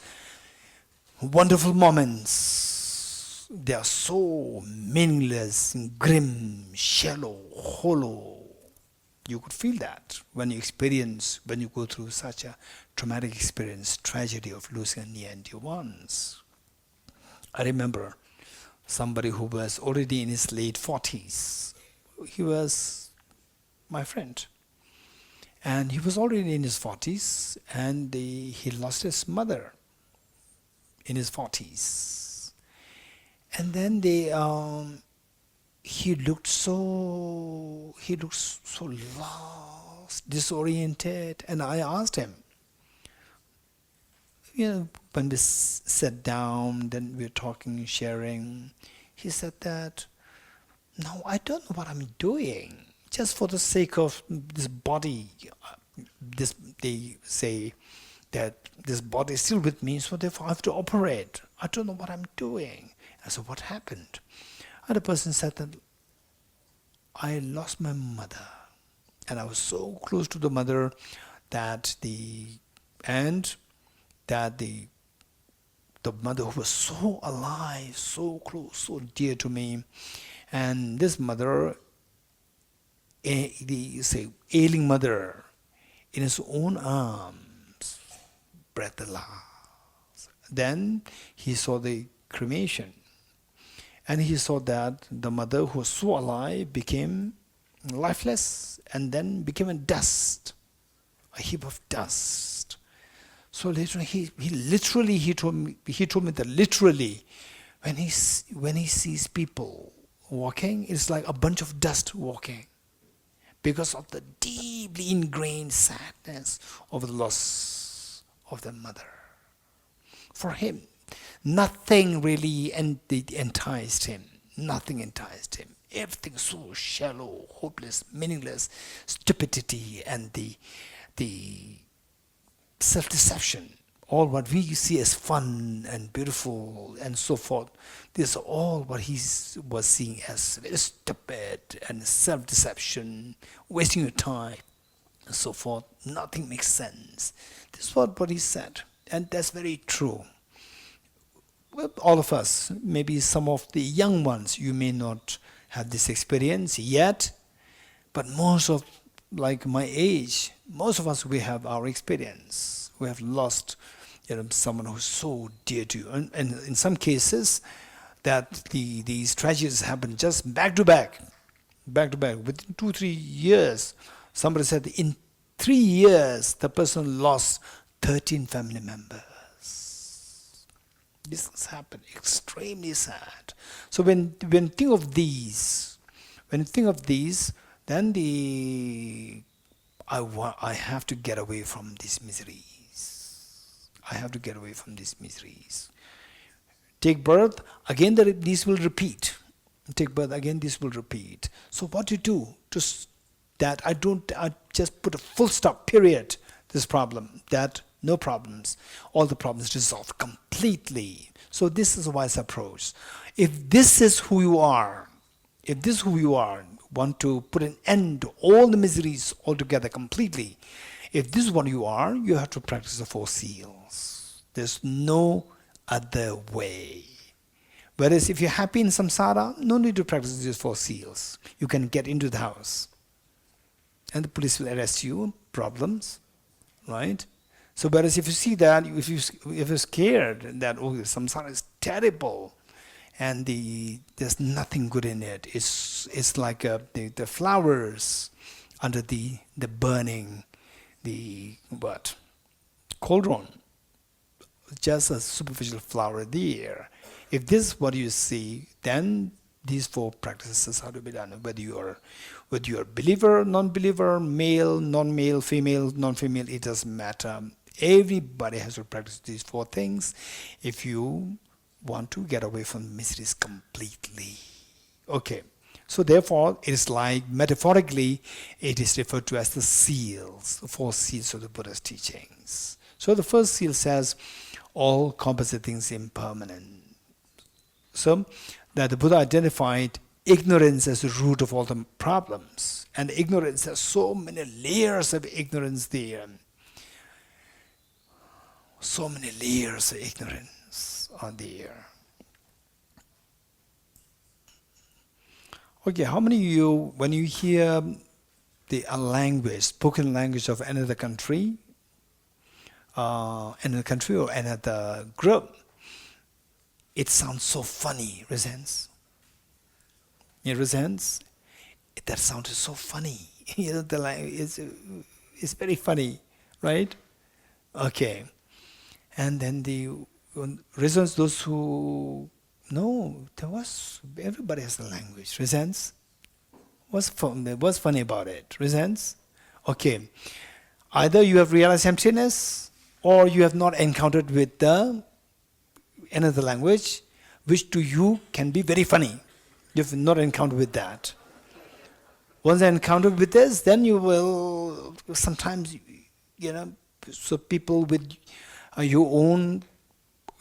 wonderful moments, they are so meaningless, grim, shallow, hollow. You could feel that when you go through such a traumatic experience, tragedy of losing a near and dear ones. I remember somebody who was already in his late 40s. He was my friend. And he was already in his 40s, and he lost his mother in his 40s. And then he looked so lost, disoriented. And I asked him, when we sat down, then we were talking, sharing. He said that, no, I don't know what I'm doing. Just for the sake of this body, they say that this body is still with me, so therefore I have to operate. I don't know what I'm doing. I said, what happened? And the person said that I lost my mother, and I was so close to the mother that the mother who was so alive, so close, so dear to me, and this mother, the ailing mother, in his own arms, breathed the last. Then he saw the cremation. And he saw that the mother who was so alive became lifeless and then became a dust, a heap of dust. So later he told me that literally when he sees people walking, it's like a bunch of dust walking because of the deeply ingrained sadness of the loss of the mother. For him, nothing really enticed him. Nothing enticed him. Everything so shallow, hopeless, meaningless, stupidity and the self-deception. All what we see as fun and beautiful and so forth. This is all what he was seeing as very stupid and self-deception, wasting your time and so forth. Nothing makes sense. This is what he said. And that's very true. Well, all of us, maybe some of the young ones, you may not have this experience yet, but most of, like my age, most of us, we have our experience. We have lost someone who's so dear to you. And in some cases, that these tragedies happen just back to back. Within 2-3 years. Somebody said in 3 years the person lost 13 family members. This has happened. Extremely sad. So when you think of these, then I have to get away from these miseries. Take birth, again these will repeat. So what you do to that I just put a full stop, period, this problem, that no problems, all the problems resolved completely. So this is a wise approach. If this is who you are, want to put an end to all the miseries altogether completely, if this is what you are, you have to practice the 4 seals. There's no other way. Whereas if you're happy in samsara, no need to practice these 4 seals. You can get into the house. And the police will arrest you, problems, right? So whereas if you see that, if you're scared that, oh, samsara is terrible, and there's nothing good in it. It's like the flowers under the burning, cauldron. Just a superficial flower there. If this is what you see, then these 4 practices have to be done. Whether you are believer, non-believer, male, non-male, female, non-female, it doesn't matter. Everybody has to practice these 4 things if you want to get away from miseries completely. Okay. So therefore, it is like, metaphorically, it is referred to as the seals, the 4 seals of the Buddha's teachings. So the first seal says, all composite things impermanent. So that the Buddha identified ignorance as the root of all the problems. And ignorance, has so many layers of ignorance there. So many layers of ignorance are there. Okay, how many of you, when you hear a language, spoken language of another country or another group, it sounds so funny, resents? It resents? That sound is so funny. The language is very funny, right? Okay. And then the resents, those who know, everybody has a language. Resents? What's funny about it? Resents? Okay. Either you have realized emptiness, or you have not encountered with another language, which to you can be very funny. You have not encountered with that. Once encountered with this, then you will sometimes, so people with your own,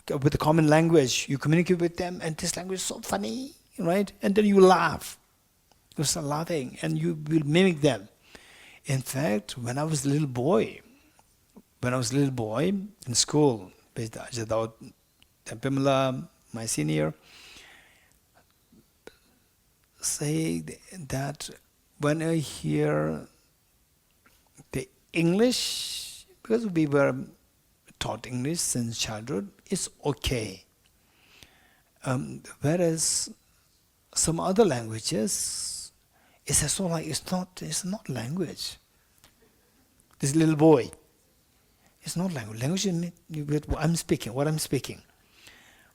with a common language, you communicate with them, and this language is so funny, right? And then you laugh. You start laughing, and you will mimic them. In fact, when I was a little boy in school, Pamela, my senior, say that when I hear the English, because we were taught English since childhood, it's okay. Whereas some other languages, it's not language. This little boy, it's not language. Language is what I'm speaking.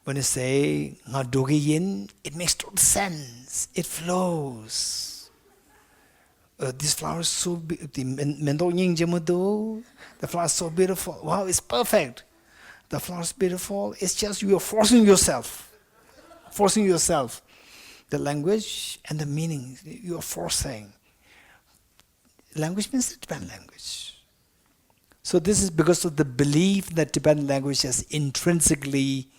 When you say nga doge yin, it makes total sense. It flows. This flower is so beautiful. The flower is so beautiful. Wow, it's perfect. The flower is beautiful. It's just you are forcing yourself. The language and the meaning, you are forcing. Language means the Tibetan language. So this is because of the belief that Tibetan language is intrinsically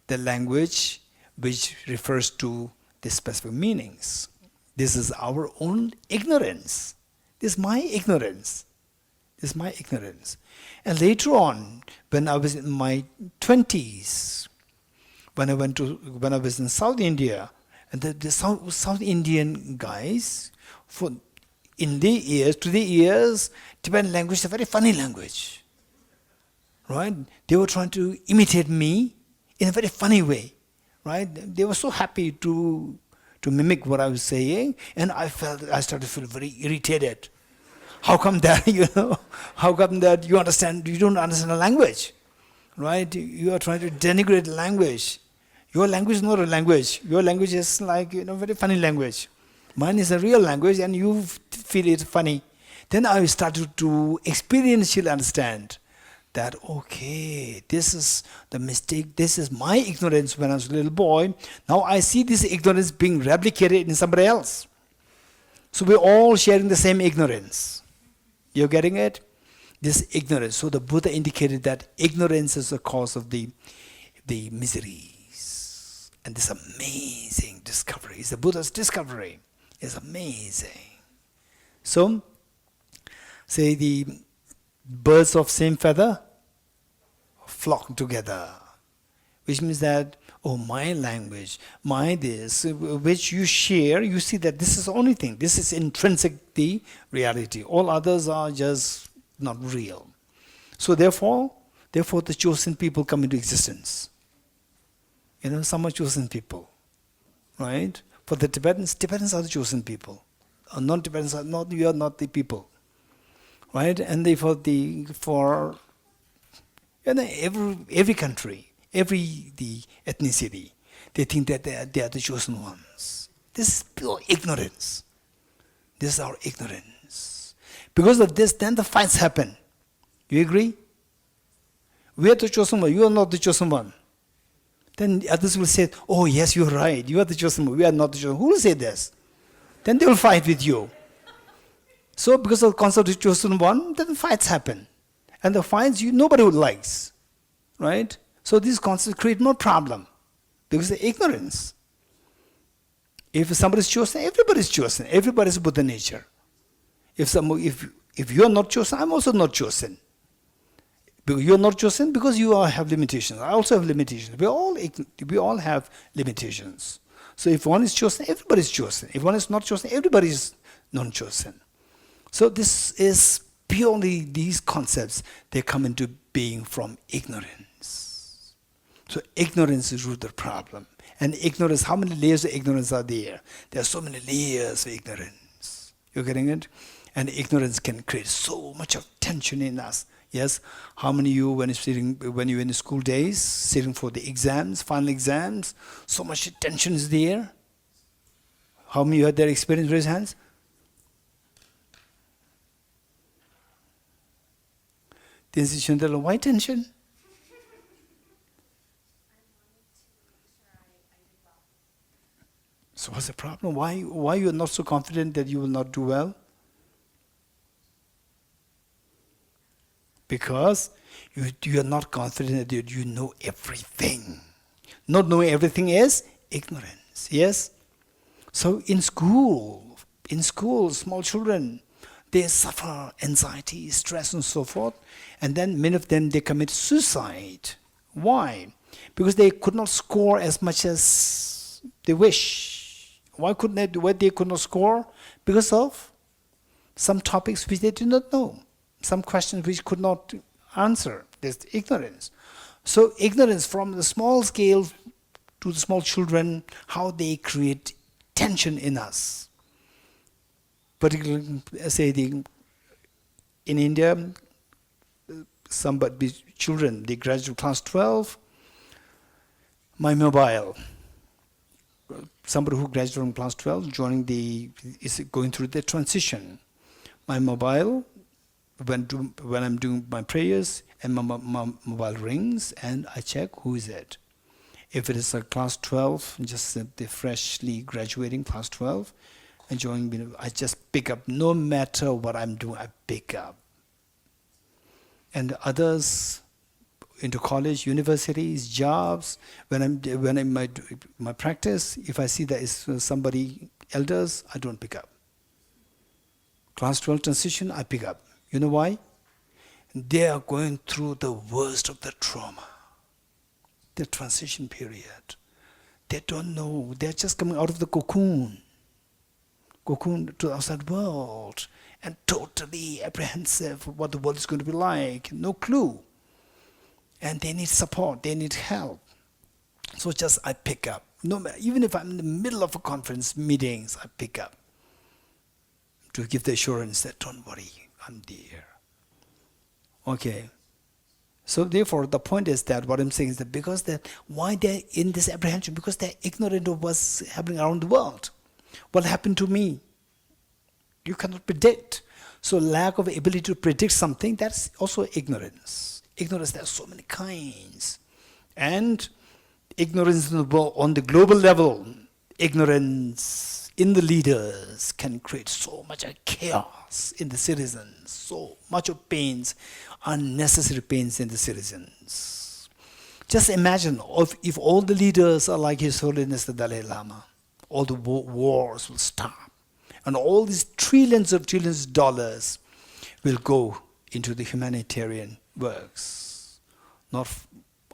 the language which refers to the specific meanings. This is our own ignorance. This is my ignorance. And later on, when I was in my 20s, when I was in South India, and the South Indian guys, to their ears, Tibetan language is a very funny language. Right? They were trying to imitate me in a very funny way. right? They were so happy to mimic what I was saying, and I started to feel very irritated. How come that, how come that you don't understand the language, right? You are trying to denigrate the language. Your language is not a language. Your language is like, very funny language. Mine is a real language and you feel it funny. Then I started to experientially understand that, okay, this is the mistake, this is my ignorance when I was a little boy. Now I see this ignorance being replicated in somebody else. So we're all sharing the same ignorance. You're getting it? This ignorance. So the Buddha indicated that ignorance is the cause of the miseries. And this amazing discovery is the Buddha's discovery. It's amazing. So, say the birds of same feather flock together, which means that, oh, my language, my this, which you share, you see that this is the only thing. This is intrinsic the reality. All others are just not real. So therefore the chosen people come into existence. Some are chosen people, right? For the Tibetans are the chosen people. Non-Tibetans are not. You are not the people, right? And for every country, the ethnicity, they think that they are the chosen ones. This is pure ignorance. This is our ignorance. Because of this, then the fights happen. You agree? We are the chosen one. You are not the chosen one. Then others will say, oh yes, you're right. You are the chosen one. We are not the chosen one. Who will say this? Then they will fight with you. So because of the concept of the chosen one, then fights happen. And the fights nobody likes. Right? So these concepts create more problem. Because of ignorance. If somebody is chosen, everybody is chosen. Everybody is Buddha nature. If you are not chosen, I'm also not chosen. You are not chosen because you all have limitations. I also have limitations. We all have limitations. So if one is chosen, everybody is chosen. If one is not chosen, everybody is non-chosen. So this is purely these concepts. They come into being from ignorance. So ignorance is root of the problem. And ignorance, how many layers of ignorance are there? There are so many layers of ignorance. You're getting it? And ignorance can create so much of tension in us. Yes, how many of you, when you're in the school days, sitting for the exams, final exams, so much tension is there? How many of you had that experience? Raise hands. Why tension? So what's the problem? Why you are not so confident that you will not do well? Because you are not confident that you know everything. Not knowing everything is ignorance. Yes? So in school, small children, they suffer anxiety, stress and so forth. And then many of them, they commit suicide. Why? Because they could not score as much as they wish. Why they could not score? Because of some topics which they did not know. Some questions which could not answer. There's ignorance. So ignorance from the small scale to the small children, how they create tension in us. Particularly, say in India, children, they graduate class 12, my mobile. Somebody who graduated from class 12, is going through the transition. My mobile, when I'm doing my prayers, and my mobile rings, and I check who is it. If it is a class 12, just the freshly graduating class 12, enjoying, I just pick up. No matter what I'm doing, I pick up. And others into college, universities, jobs, when I'm my practice, if I see that it's somebody elders, I don't pick up. Class 12 transition, I pick up. You know why? They are going through the worst of the trauma. The transition period. They don't know. They're just coming out of the cocoon to the outside world, and totally apprehensive of what the world is going to be like. No clue. And they need support. They need help. So just I pick up. No matter, even if I'm in the middle of a conference meetings, I pick up to give the assurance that don't worry, I'm there. Okay. So therefore, the point is that what I'm saying is that because why they're in this apprehension? Because they're ignorant of what's happening around the world. What happened to me? You cannot predict. So lack of ability to predict something, that's also ignorance. Ignorance, there are so many kinds. And ignorance in the world, on the global level, ignorance in the leaders can create so much chaos in the citizens, so much of pains, unnecessary pains in the citizens. Just imagine if all the leaders are like His Holiness the Dalai Lama, all the wars will stop. And all these trillions of dollars will go into the humanitarian works, not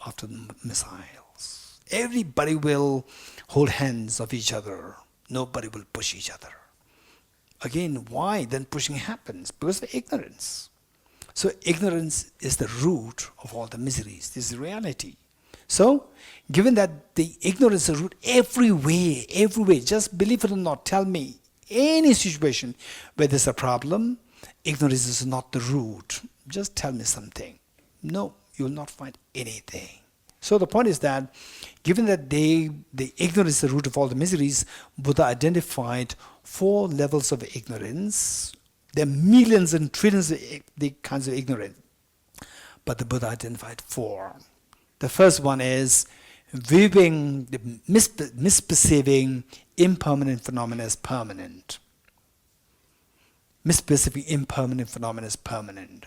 after the missiles. Everybody will hold hands of each other. Nobody will push each other. Again, why then pushing happens? Because of ignorance. So ignorance is the root of all the miseries. This is reality. So, given that the ignorance is the root everywhere, just believe it or not, tell me, any situation where there's a problem, ignorance is not the root. Just tell me something. No, you will not find anything. So the point is that, given that the ignorance is the root of all the miseries, Buddha identified 4 levels of ignorance. There are millions and trillions of the kinds of ignorance, but the Buddha identified 4. The first one is viewing, misperceiving impermanent phenomena as permanent. Misperceiving impermanent phenomena as permanent.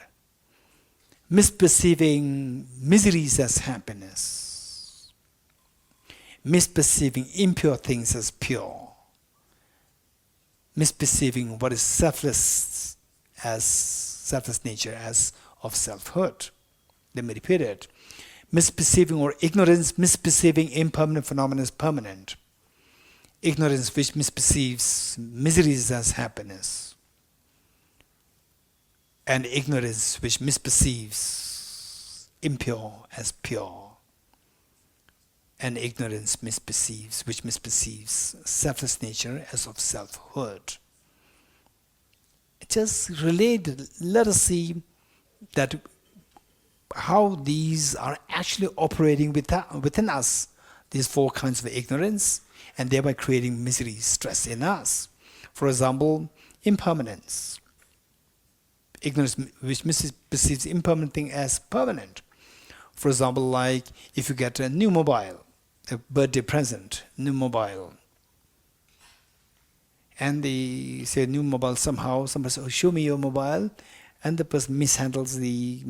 Misperceiving miseries as happiness. Misperceiving impure things as pure. Misperceiving what is selfless nature as of selfhood. Let me repeat it. Misperceiving or ignorance, misperceiving impermanent phenomena as permanent. Ignorance which misperceives miseries as happiness. And ignorance which misperceives impure as pure. And ignorance which misperceives selfless nature as of selfhood. Just let us see that how these are actually operating within us, these 4 kinds of ignorance, and thereby creating misery, stress in us. For example, impermanence. Ignorance which perceives impermanent thing as permanent. For example, like if you get a new mobile, a birthday present, new mobile, and they say new mobile somehow, somebody says, oh, show me your mobile, and the person mishandles the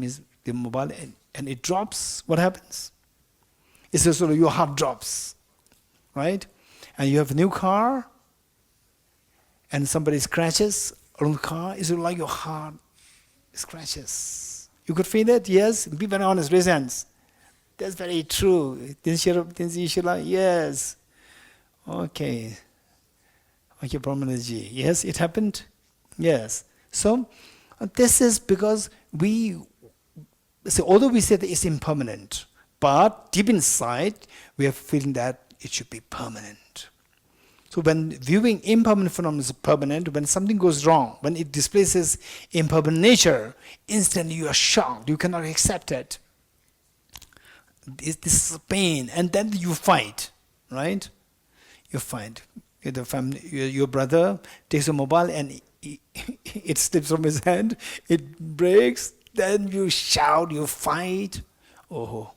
mobile and it drops, what happens? It's just sort of your heart drops, right? And you have a new car, and somebody scratches on the car, it's like your heart scratches. You could feel it? Yes? Be very honest, raise hands. That's very true. Yes. Okay. Okay, Brahmanaji. Yes, it happened? Yes. So, this is because although we say that it's impermanent, but deep inside, we are feeling that it should be permanent. So when viewing impermanent phenomena as permanent, when something goes wrong, when it displaces impermanent nature, instantly you are shocked, you cannot accept it. This is pain, and then you fight, right? You fight. Your brother takes a mobile and it slips from his hand, it breaks, then you shout, you fight. Oh.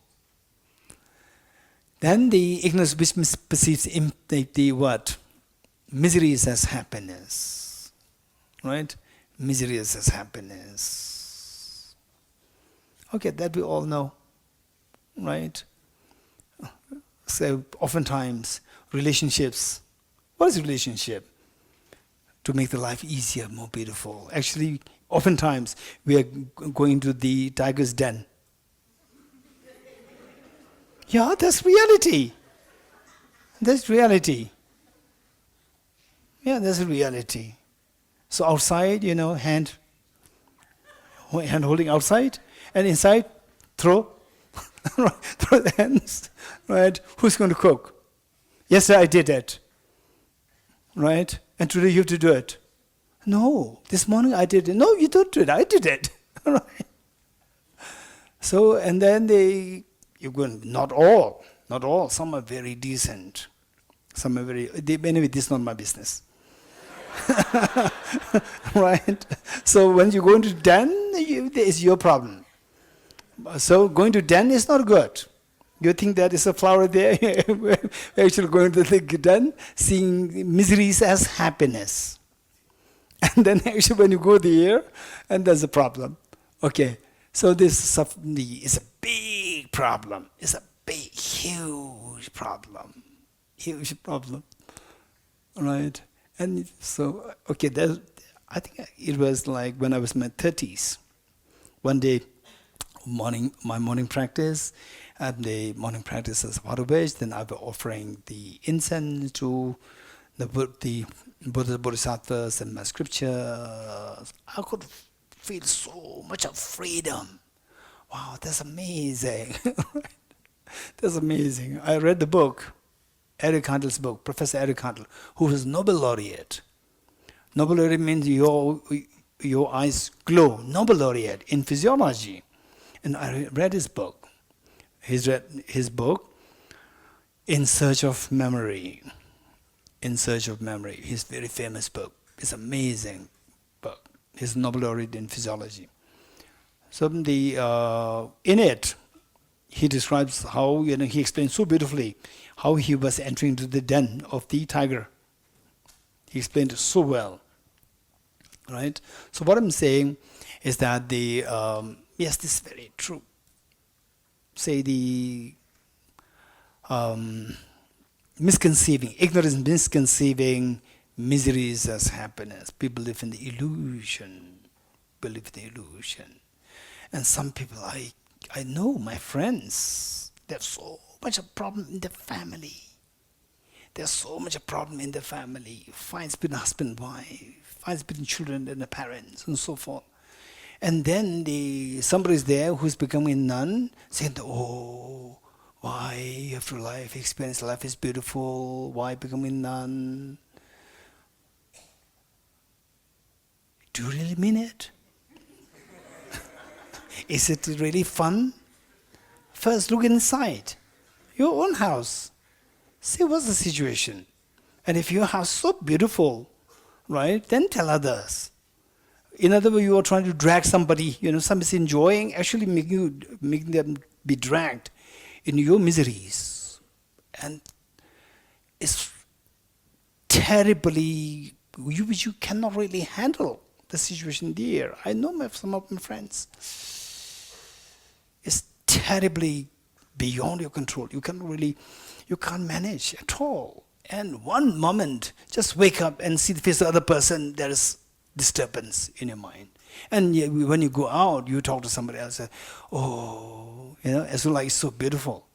Then the ignorance which misperceives the what? Miseries as happiness. Right? Miseries as happiness. Okay, that we all know. Right? So oftentimes, relationships. What is a relationship? To make the life easier, more beautiful. Actually, oftentimes, we are going to the tiger's den. Yeah, that's reality. That's reality. Yeah, that's reality. So outside, hand holding outside, and inside, throw. Throw the hands, right? Who's going to cook? Yesterday I did it, right? And today you have to do it. No, this morning I did it. No, you don't do it. I did it, right? So, and then you go, not all. Some are very decent. Some are anyway, this is not my business. Right? So when you go into den, it's your problem. So going to den is not good. You think that is a flower there? We're actually going to the den, seeing miseries as happiness. And then actually when you go there, and there's a problem. Okay, so this is a big problem. It's a big, huge problem. Huge problem. Right? And so, okay, I think it was like when I was in my 30s. One day, my morning practice, and the morning practice is Pradesh, then I was offering the incense to the Bodhisattvas and my scriptures. I could feel so much of freedom. Wow, that's amazing. That's amazing. I read the book, Eric Handel's book, Professor Eric Handel, who was Nobel laureate. Nobel laureate means your eyes glow. Nobel laureate in physiology. And I read his book. He's read his book, In Search of Memory. In Search of Memory. His very famous book. It's an amazing book. He's Nobel laureate in physiology. So in it, he describes how, he explains so beautifully how he was entering into the den of the tiger. He explained it so well. Right? So what I'm saying is that yes, this is very true. Say the ignorance misconceiving miseries as happiness. People live in the illusion. And some people, I know, my friends, there's so much a problem in the family. There's so much a problem in the family. Fights between husband and wife, fights between children and the parents, and so forth. And then somebody is there who's becoming a nun, saying, oh, why after life, experience life is beautiful, why become a nun? Do you really mean it? Is it really fun? First, look inside your own house. See what's the situation. And if your house is so beautiful, right, then tell others. In other words, you are trying to drag somebody, somebody's enjoying, actually making them be dragged in your miseries. And it's terribly, you cannot really handle the situation there. I know some of my friends. It's terribly beyond your control. You can't manage at all. And one moment, just wake up and see the face of the other person, there is disturbance in your mind. And when you go out, you talk to somebody else, it's like so beautiful.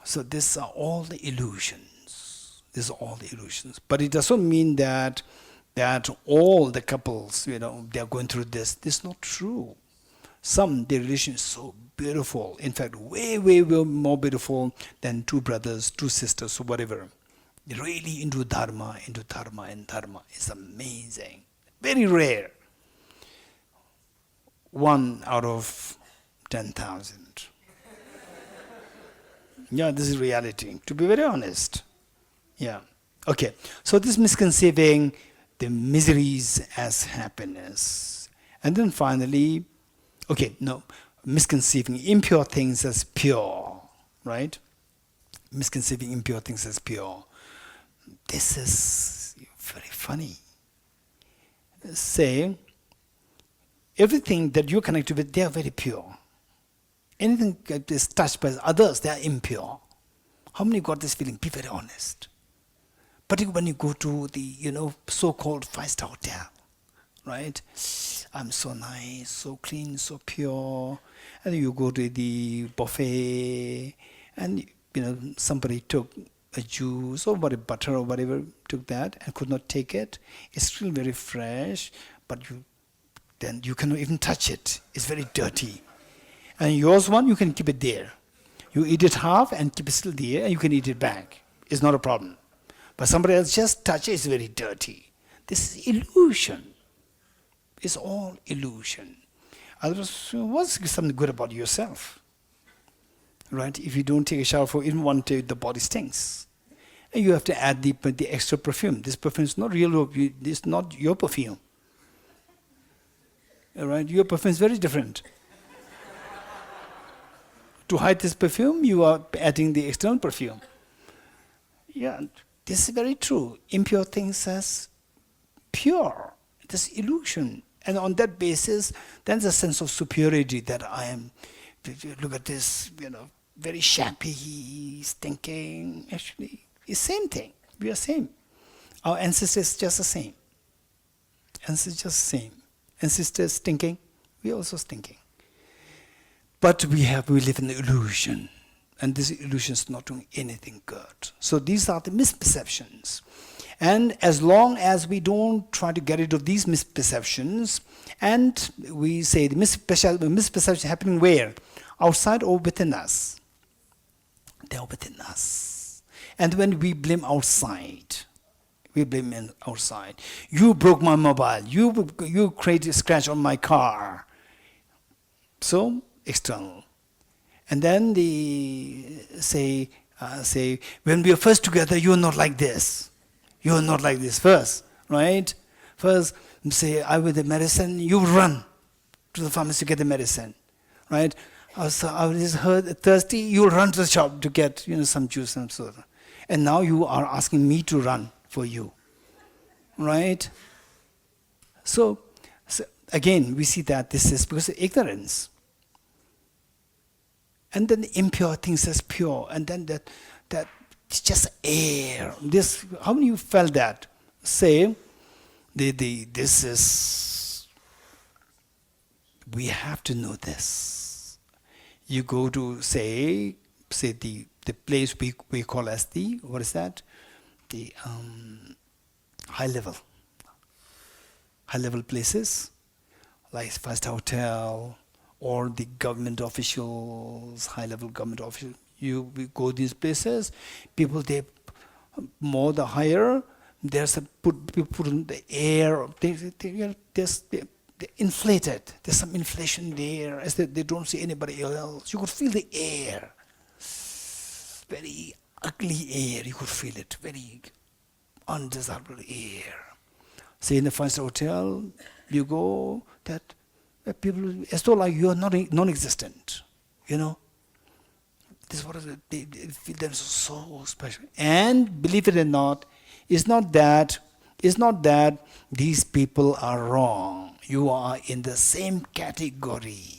So these are all the illusions. But it doesn't mean that all the couples, they are going through this. This is not true. The relation is so beautiful. In fact, way, way, way more beautiful than two brothers, two sisters, or whatever. They're really into dharma, and dharma. It's amazing. Very rare. 1 out of 10,000. Yeah, this is reality, to be very honest. Yeah. Okay, so this misconceiving the miseries as happiness. And then finally, misconceiving impure things as pure, right? Misconceiving impure things as pure. This is very funny. Say, everything that you're connected with, they are very pure. Anything that is touched by others, they are impure. How many got this feeling? Be very honest. Particularly when you go to the, so-called 5-star hotel, right? I'm so nice, so clean, so pure. And you go to the buffet, and, somebody took a juice or butter or whatever, took that and could not take it. It's still very fresh, but then you cannot even touch it. It's very dirty. And yours one, you can keep it there. You eat it half and keep it still there, and you can eat it back. It's not a problem. But somebody else just touch it, it's very dirty. This is illusion. It's all illusion. Otherwise, what's something good about yourself? Right? If you don't take a shower for even 1 day, the body stinks. And you have to add the extra perfume. This perfume is not real, it's not your perfume. All right? Your perfume is very different. To hide this perfume, you are adding the external perfume. Yeah, this is very true. Impure things as pure. This illusion. And on that basis, then there's a sense of superiority that I am, look at this, very shabby, stinking. Actually, it's same thing. We are same. Our ancestors just the same. Ancestors just the same. Ancestors stinking, we are also stinking. But we live in the illusion. And this illusion is not doing anything good. So these are the misperceptions. And as long as we don't try to get rid of these misperceptions, and we say the misperception happening where? Outside or within us? They are within us. And when we blame outside, we blame outside. You broke my mobile. You created a scratch on my car. So, external. And then they say, when we are first together, you are not like this. You are not like this first, right? First, say, I with the medicine, you run to the pharmacy to get the medicine, right? So I was thirsty, you run to the shop to get, some juice and so on. And now you are asking me to run for you, right? So again, we see that this is because of ignorance. And then the impure things as pure, and then that it's just air. This, how many of you felt that? Say, this is, we have to know this. You go to say the place we call as the, what is that? The high level places, like five-star hotel, or the government officials, high-level government officials. We go these places, people, they more the higher, there's a people put in the air, they're inflated. There's some inflation there, as they don't see anybody else. You could feel the air. Very ugly air, you could feel it. Very undesirable air. Say in the five-star hotel, you go, that people, as though like you are non-existent, This is what they feel them so special. And believe it or not, it's not that these people are wrong. You are in the same category.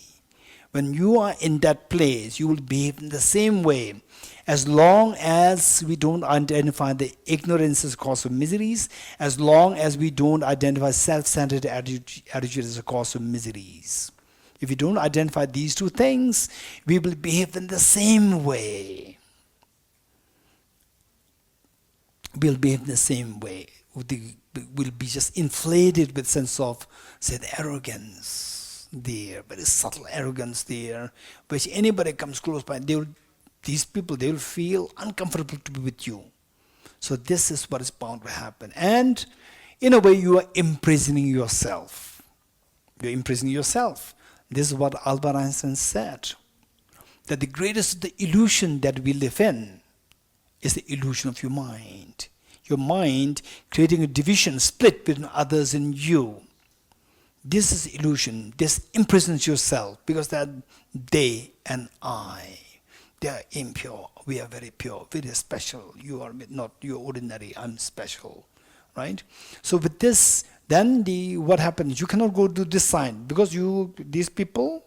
When you are in that place, you will behave in the same way. As long as we don't identify the ignorance as a cause of miseries, as long as we don't identify self-centered attitude as a cause of miseries. If we don't identify these two things, we will behave in the same way. We'll behave in the same way. We'll be just inflated with sense of, say, the arrogance there, very subtle arrogance there, which anybody comes close by, these people, they will feel uncomfortable to be with you. So this is what is bound to happen. And in a way, you are imprisoning yourself. You're imprisoning yourself. This is what Albert Einstein said, that the greatest the illusion that we live in is the illusion of your mind. Your mind creating a division, split between others and you. This is illusion. This imprisons yourself because that they and I, they are impure. We are very pure, very special. You are not, you're ordinary, I'm special, right? So with this, then what happens? You cannot go to this side because these people,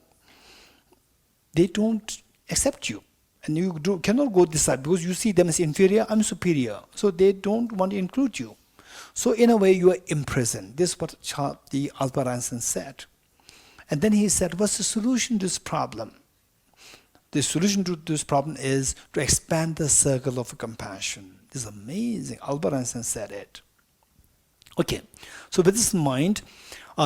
they don't accept you. And you cannot go this side because you see them as inferior, I'm superior. So they don't want to include you. So in a way, you are imprisoned. This is what the Albert Einstein said. And then he said, what's the solution to this problem? The solution to this problem is to expand the circle of compassion. This is amazing. Albert Einstein said it. Okay, so with this in mind,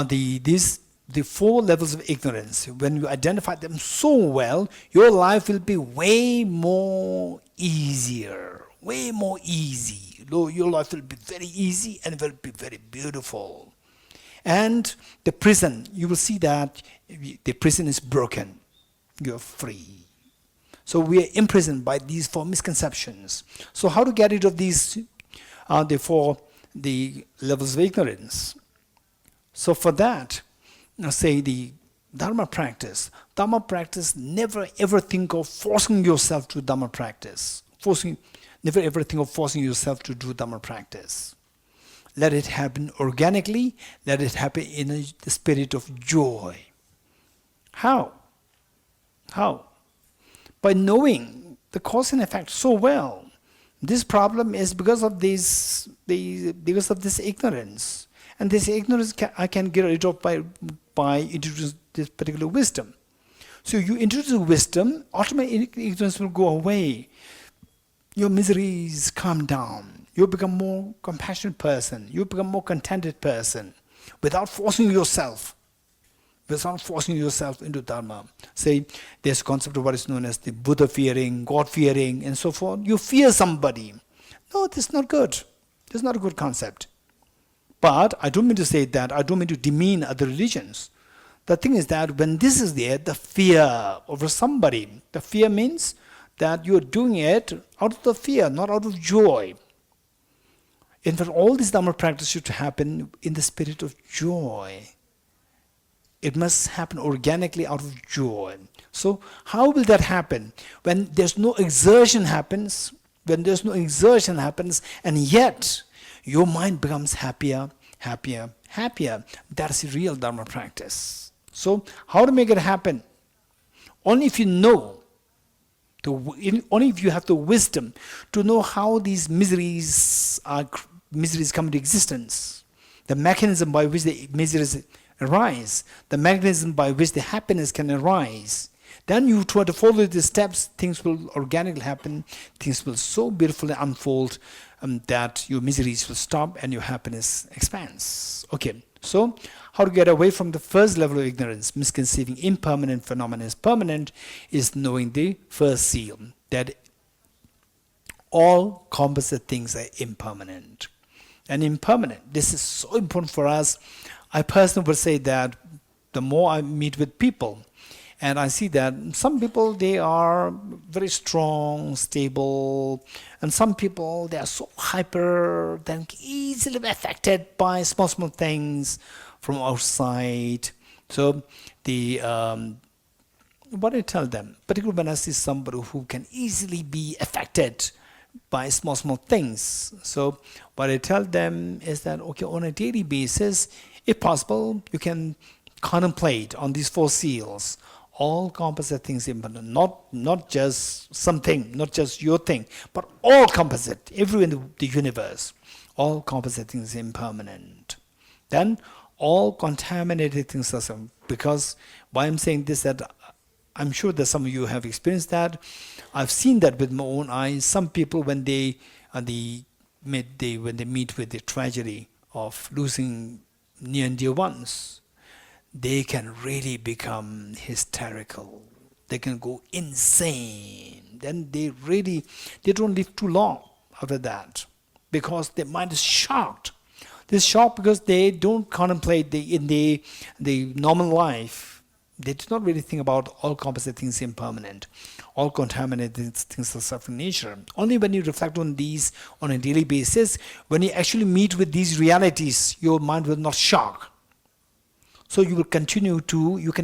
these the 4 levels of ignorance, when you identify them so well, your life will be way more easier, way more easy. Your life will be very easy and will be very beautiful. And the prison, you will see that the prison is broken. You're free. So we are imprisoned by these 4 misconceptions. So how to get rid of these, the levels of ignorance? So for that, say the Dharma practice. Dharma practice, never ever think of forcing yourself to Dharma practice. Never ever think of forcing yourself to do Dharma practice. Let it happen organically. Let it happen in the spirit of joy. How? How? By knowing the cause and effect so well. This problem is because of this ignorance. And this ignorance I can get rid of by introducing this particular wisdom. So you introduce wisdom, automatically ignorance will go away. Your miseries calm down. You become more compassionate person. You become more contented person without forcing yourself. Without forcing yourself into Dharma. Say, there's a concept of what is known as the Buddha fearing, God fearing, and so forth. You fear somebody. No, this is not good. This is not a good concept. But I don't mean to say that, I don't mean to demean other religions. The thing is that when this is there, the fear over somebody, the fear means that you're doing it out of the fear, not out of joy. In fact, all this Dharma practice should happen in the spirit of joy. It must happen organically out of joy. So how will that happen? When there's no exertion happens, and yet your mind becomes happier, happier, happier. That's the real Dharma practice. So how to make it happen? Only if you know, only if you have the wisdom to know how these miseries come into existence, the mechanism by which the miseries arise, the mechanism by which the happiness can arise. Then you try to follow the steps, things will organically happen, things will so beautifully unfold that your miseries will stop and your happiness expands. Okay, so how to get away from the first level of ignorance, misconceiving impermanent phenomena as permanent, is knowing the first seal, that all composite things are impermanent. And impermanent, this is so important for us. I personally would say that the more I meet with people, and I see that some people, they are very strong, stable, and some people, they are so hyper, then easily affected by small things from outside. So what I tell them, particularly when I see somebody who can easily be affected by small things. So what I tell them is that, okay, on a daily basis, if possible, you can contemplate on these 4 seals. All composite things impermanent, not just something, not just your thing, but all composite, everywhere in the universe. All composite things impermanent. Then all contaminated things are some. Because why I'm saying this, that I'm sure that some of you have experienced that. I've seen that with my own eyes. Some people, when they meet with the tragedy of losing near and dear ones, they can really become hysterical. They can go insane. Then they don't live too long after that, because their mind is shocked. They're shocked because they don't contemplate in the normal life. They do not really think about all composite things impermanent. All contaminated things are suffering nature. Only when you reflect on these on a daily basis, when you actually meet with these realities, your mind will not shock. So you can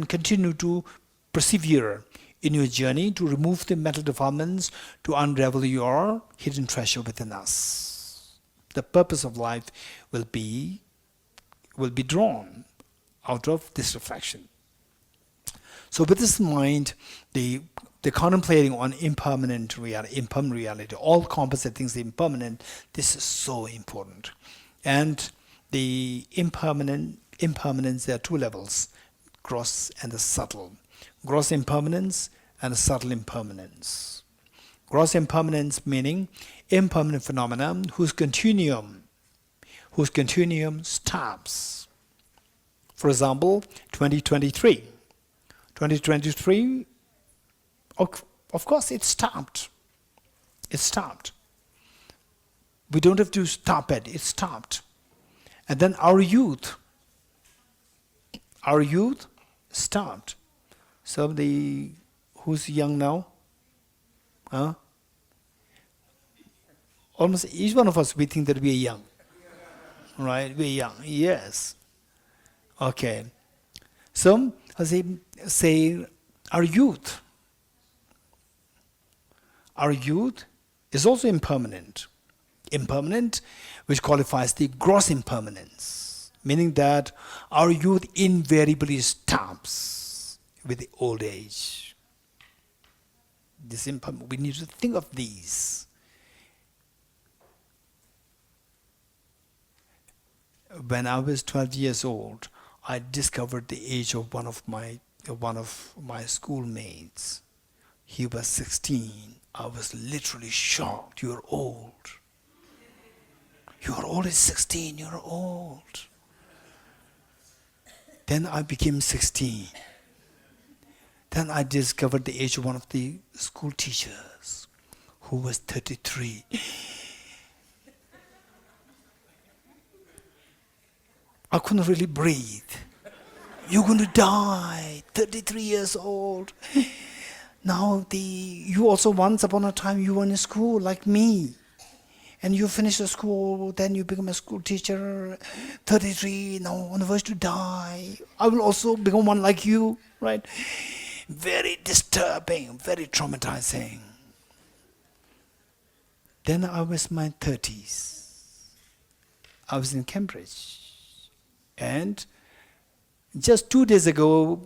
continue to persevere in your journey to remove the mental defilements, to unravel your hidden treasure within us. The purpose of life will be drawn out of this reflection. So with this in mind, the contemplating on impermanent reality, all composite things are impermanent, this is so important. And the impermanence, there are 2 levels, gross and the subtle. Gross impermanence and subtle impermanence. Gross impermanence meaning impermanent phenomena whose continuum stops. For example, 2023. 2023, of course, it stopped. It stopped. We don't have to stop it. It stopped. And then our youth stopped. So who's young now? Huh? Almost each one of us, we think that we are young. Right? We're young. Yes. Okay. So, as I say, our youth is also impermanent. Impermanent, which qualifies the gross impermanence, meaning that our youth invariably stops with the old age. We need to think of these. When I was 12 years old, I discovered the age of one of my schoolmates. He was 16. I was literally shocked. You're old. You're old at 16. You're old. Then I became 16. Then I discovered the age of one of the school teachers, who was 33. I couldn't really breathe. You're going to die, 33 years old. Now, you also once upon a time, you were in school like me. And you finish the school, then you become a school teacher, 33, now on the verge to die. I will also become one like you, right? Very disturbing, very traumatizing. Then I was in my 30s. I was in Cambridge. And just 2 days ago,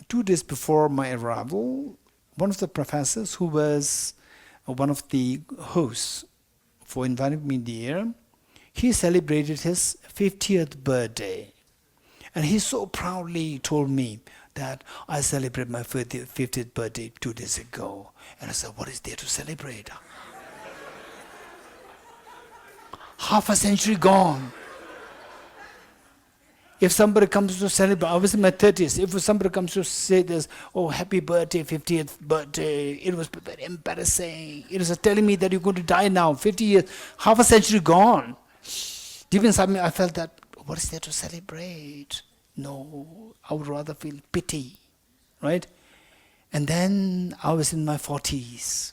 2 days before my arrival, one of the professors who was one of the hosts for inviting me there, he celebrated his 50th birthday. And he so proudly told me that I celebrated my 50th birthday 2 days ago. And I said, what is there to celebrate? Half a century gone. If somebody comes to celebrate, I was in my 30s, if somebody comes to say this, oh, happy birthday, 50th birthday, it was very embarrassing. It was telling me that you're going to die now, 50 years, half a century gone. Deep inside me, I felt that, what is there to celebrate? No, I would rather feel pity, right? And then I was in my 40s.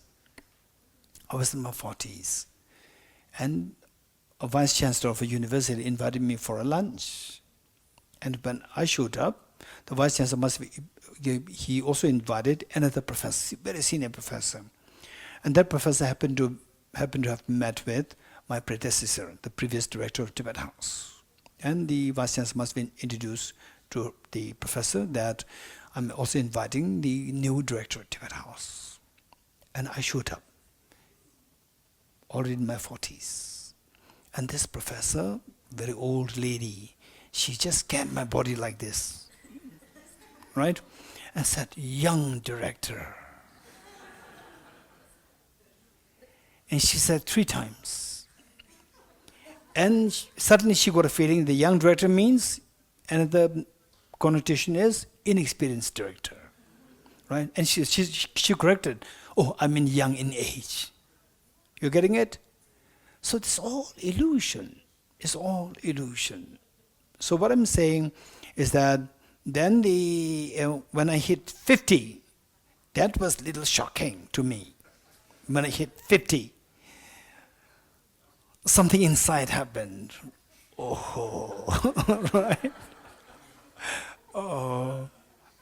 And a vice chancellor of a university invited me for a lunch. And when I showed up, the vice chancellor he also invited another professor, very senior professor. And that professor happened to have met with my predecessor, the previous director of Tibet House. And the vice chancellor must have been introduced to the professor that I'm also inviting the new director of Tibet House. And I showed up, already in my 40s. And this professor, very old lady, she just scanned my body like this, right? And said, young director. And she said 3 times. And suddenly she got a feeling the young director means, another connotation is inexperienced director, right? And she corrected, oh, I mean young in age. You're getting it? So it's all illusion. It's all illusion. So what I'm saying is that then when I hit 50, that was a little shocking to me. When I hit 50, something inside happened. Oh, right? Oh,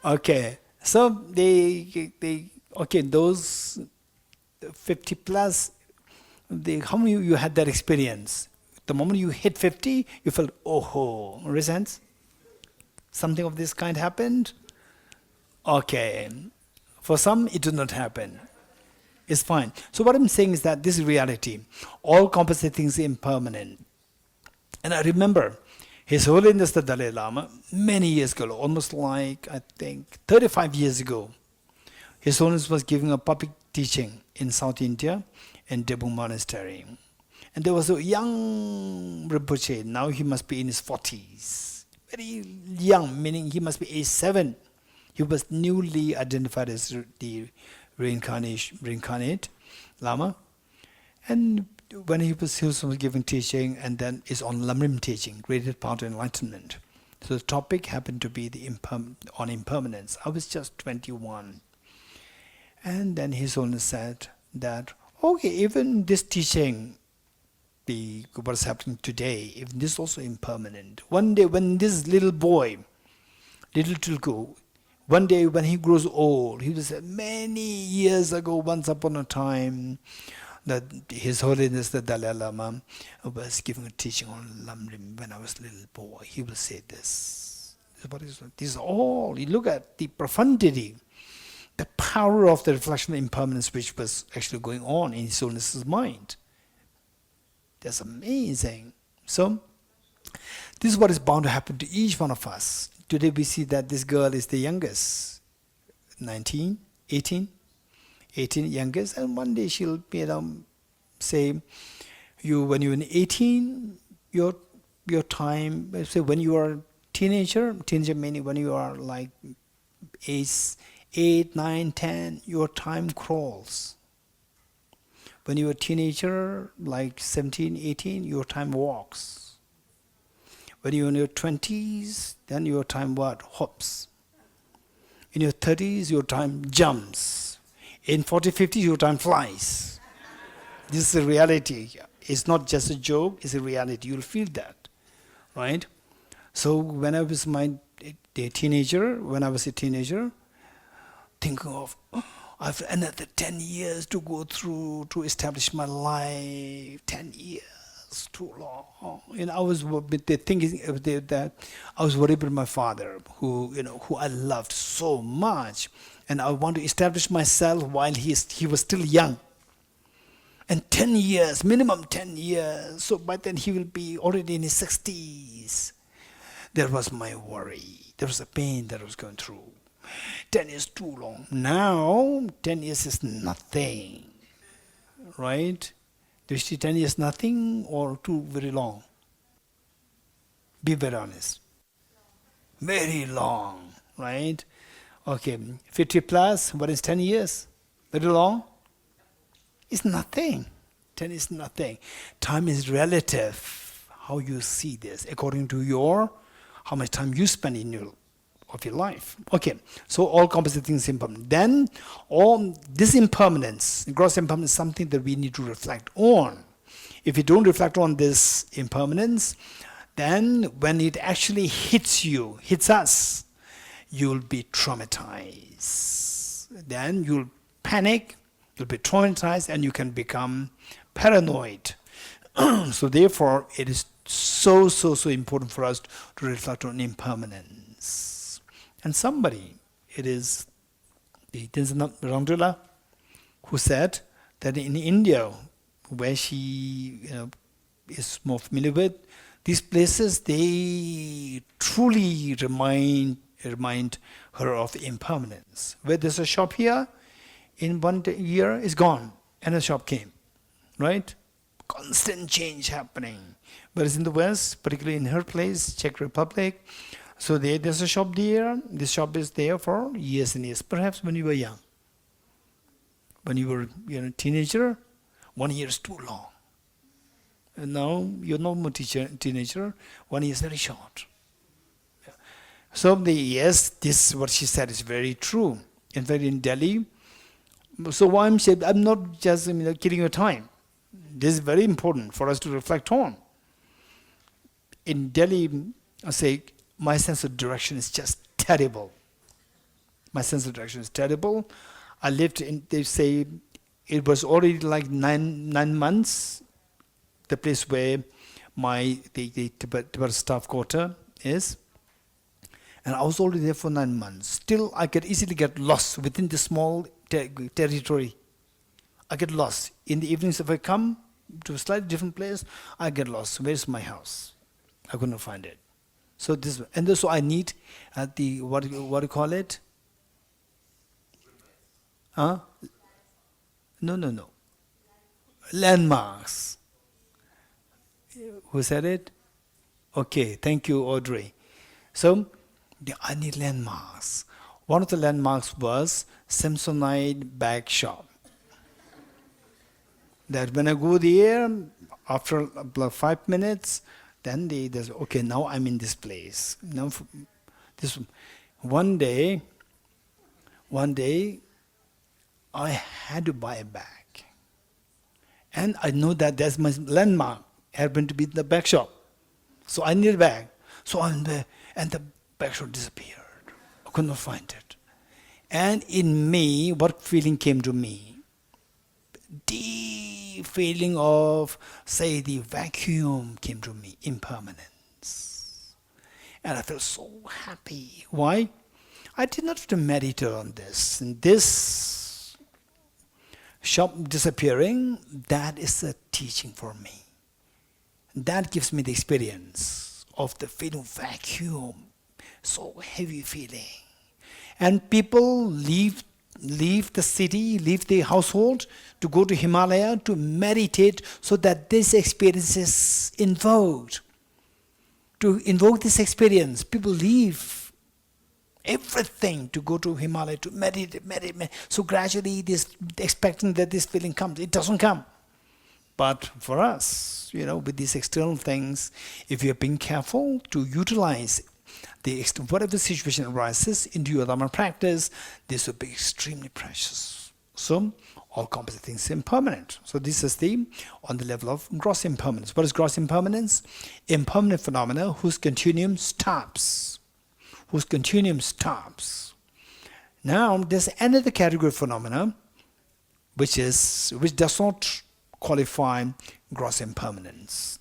okay. So those 50 plus, how many of you had that experience? The moment you hit 50, you felt, oh, resents? Something of this kind happened? Okay. For some, it did not happen. It's fine. So what I'm saying is that this is reality. All composite things are impermanent. And I remember His Holiness the Dalai Lama, many years ago, almost like, I think, 35 years ago, His Holiness was giving a public teaching in South India, in Damdul Monastery. And there was a young Rinpoche, now he must be in his 40s, very young, meaning he must be age 7. He was newly identified as the reincarnate Lama. And when he was giving teaching, and then is on Lamrim teaching, graded path to enlightenment. So the topic happened to be on impermanence. I was just 21. And then His Holiness said that, okay, even this teaching, what's happening today, if this is also impermanent. One day when this little boy, little Tulku, one day when he grows old, he will say, many years ago, once upon a time, that His Holiness the Dalai Lama was giving a teaching on Lamrim when I was a little boy. He will say this. This is all. You look at the profundity, the power of the reflection of impermanence which was actually going on in His Holiness's mind. That's amazing. So, this is what is bound to happen to each one of us. Today we see that this girl is the youngest, 19, 18 youngest, and one day she'll say, when you're 18, your time, say when you are teenager meaning when you are like age 8, 9, 10, your time crawls. When you're a teenager, like 17, 18, your time walks. When you're in your 20s, then your time what? Hops. In your 30s, your time jumps. In 40, 50s, your time flies. This is a reality. It's not just a joke, it's a reality. You'll feel that, right? So when I was a teenager, thinking of, I've another 10 years to go through to establish my life. 10 years, too long. I was thinking that I was worried about my father, who I loved so much, and I want to establish myself while he was still young. And 10 years, minimum 10 years. So by then he will be already in his 60s. That was my worry. There was a pain that I was going through. 10 years too long. Now, 10 years is nothing. Right? Do you see 10 years nothing or too very long? Be very honest. Very long. Right? Okay. 50 plus, what is 10 years? Very long? It's nothing. 10 is nothing. Time is relative. How you see this according to how much time you spend in your life. Okay, so all composite things impermanent. Then all this impermanence, gross impermanence, is something that we need to reflect on. If you don't reflect on this impermanence, then when it actually hits us, you'll be traumatized. Then you'll panic, you'll be traumatized, and you can become paranoid. So therefore, it is so important for us to reflect on impermanence. And somebody, it is the Damdul, who said that in India, where she is more familiar with, these places, they truly remind her of impermanence. Where there's a shop here, in 1 year, it's gone, and a shop came, right? Constant change happening. Whereas in the West, particularly in her place, Czech Republic, so there's a shop there. This shop is there for years and years. Perhaps when you were young, when you were a teenager, 1 year is too long. And now you're no more teenager. 1 year is very short. Yeah. So this what she said is very true. In fact, in Delhi. So why I'm saying, I'm not just killing your time. This is very important for us to reflect on. In Delhi, I say, my sense of direction is just terrible. My sense of direction is terrible. I lived in, they say, it was already like nine months, the place where the Tibet staff quarter is. And I was already there for 9 months. Still, I could easily get lost within the small territory. I get lost. In the evenings, if I come to a slightly different place, I get lost. Where's my house? I couldn't find it. So so I need the what do you call it? No. Landmarks. Who said it? Okay, thank you, Audrey. So I need landmarks. One of the landmarks was Samsonite bag shop. That when I go there, after about 5 minutes, then they say, okay, now I'm in this place. Now, this one day, I had to buy a bag, and I know that that's my landmark. Happened to be the bag shop, so I need a bag. So I'm there, and the bag shop disappeared. I could not find it. And in me, what feeling came to me? Deep feeling of, say, the vacuum came to me, impermanence. And I felt so happy. Why? I did not have to meditate on this. And this shop disappearing, that is a teaching for me. That gives me the experience of the feeling of vacuum, so heavy feeling. And people leave the city, leave the household to go to Himalaya to meditate so that this experience is invoked. To invoke this experience, people leave everything to go to Himalaya to meditate. So gradually, expecting that this feeling comes, it doesn't come. But for us, with these external things, if you're being careful to utilize whatever situation arises into your Dharma practice, this will be extremely precious. So, all composite things are impermanent. So this is on the level of gross impermanence. What is gross impermanence? Impermanent phenomena whose continuum stops. Now, there's another category of phenomena which does not qualify gross impermanence,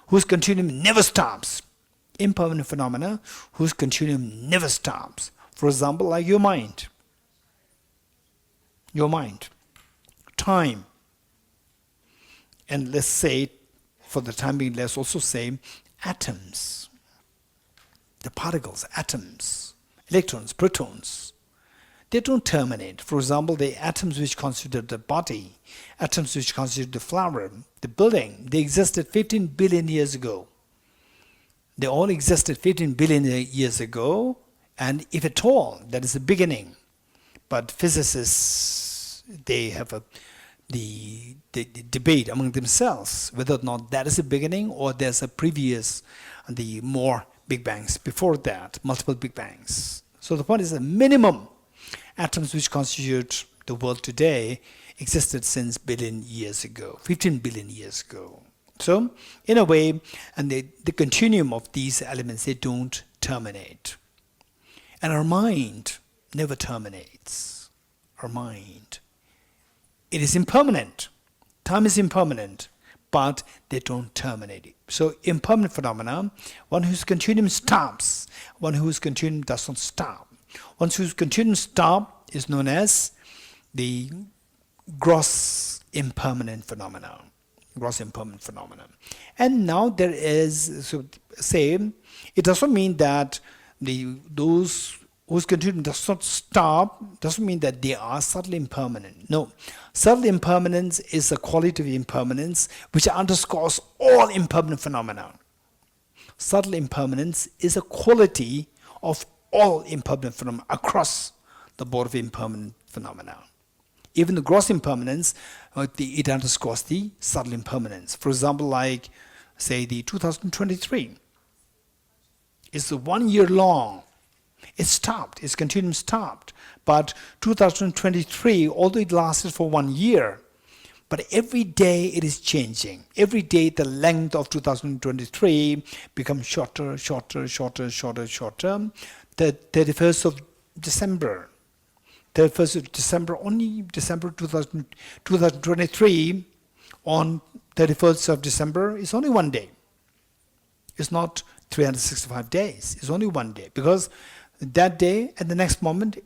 whose continuum never stops. Impermanent phenomena whose continuum never stops. For example, like your mind, time, and let's say, for the time being, let's also say atoms, the particles, atoms, electrons, protons. They don't terminate. For example, the atoms which constitute the body, atoms which constitute the flower, the building, they existed 15 billion years ago. They all existed 15 billion years ago, and if at all, that is the beginning. But physicists, they have the debate among themselves whether or not that is the beginning or there's a previous, the more Big Bangs before that, multiple Big Bangs. So the point is the minimum atoms which constitute the world today existed since 15 billion years ago. So, in a way, and the continuum of these elements, they don't terminate. And our mind never terminates. Our mind. It is impermanent. Time is impermanent, but they don't terminate. So, impermanent phenomena, one whose continuum stops, one whose continuum does not stop. One whose continuum stops is known as the gross impermanent phenomena. And now there is, so say, it doesn't mean that those whose continuum does not stop, doesn't mean that they are subtly impermanent. No. Subtle impermanence is a quality of impermanence which underscores all impermanent phenomena. Subtle impermanence is a quality of all impermanent phenomena across the board of impermanent phenomena. Even the gross impermanence, it underscores the subtle impermanence. For example, like, say, the 2023. It's 1 year long. It stopped. Its continuum stopped. But 2023, although it lasted for 1 year, but every day it is changing. Every day the length of 2023 becomes shorter. The 31st of December. 31st of December, only December 2023, on 31st of December, is only 1 day. It's not 365 days. It's only 1 day. Because that day, at the next moment,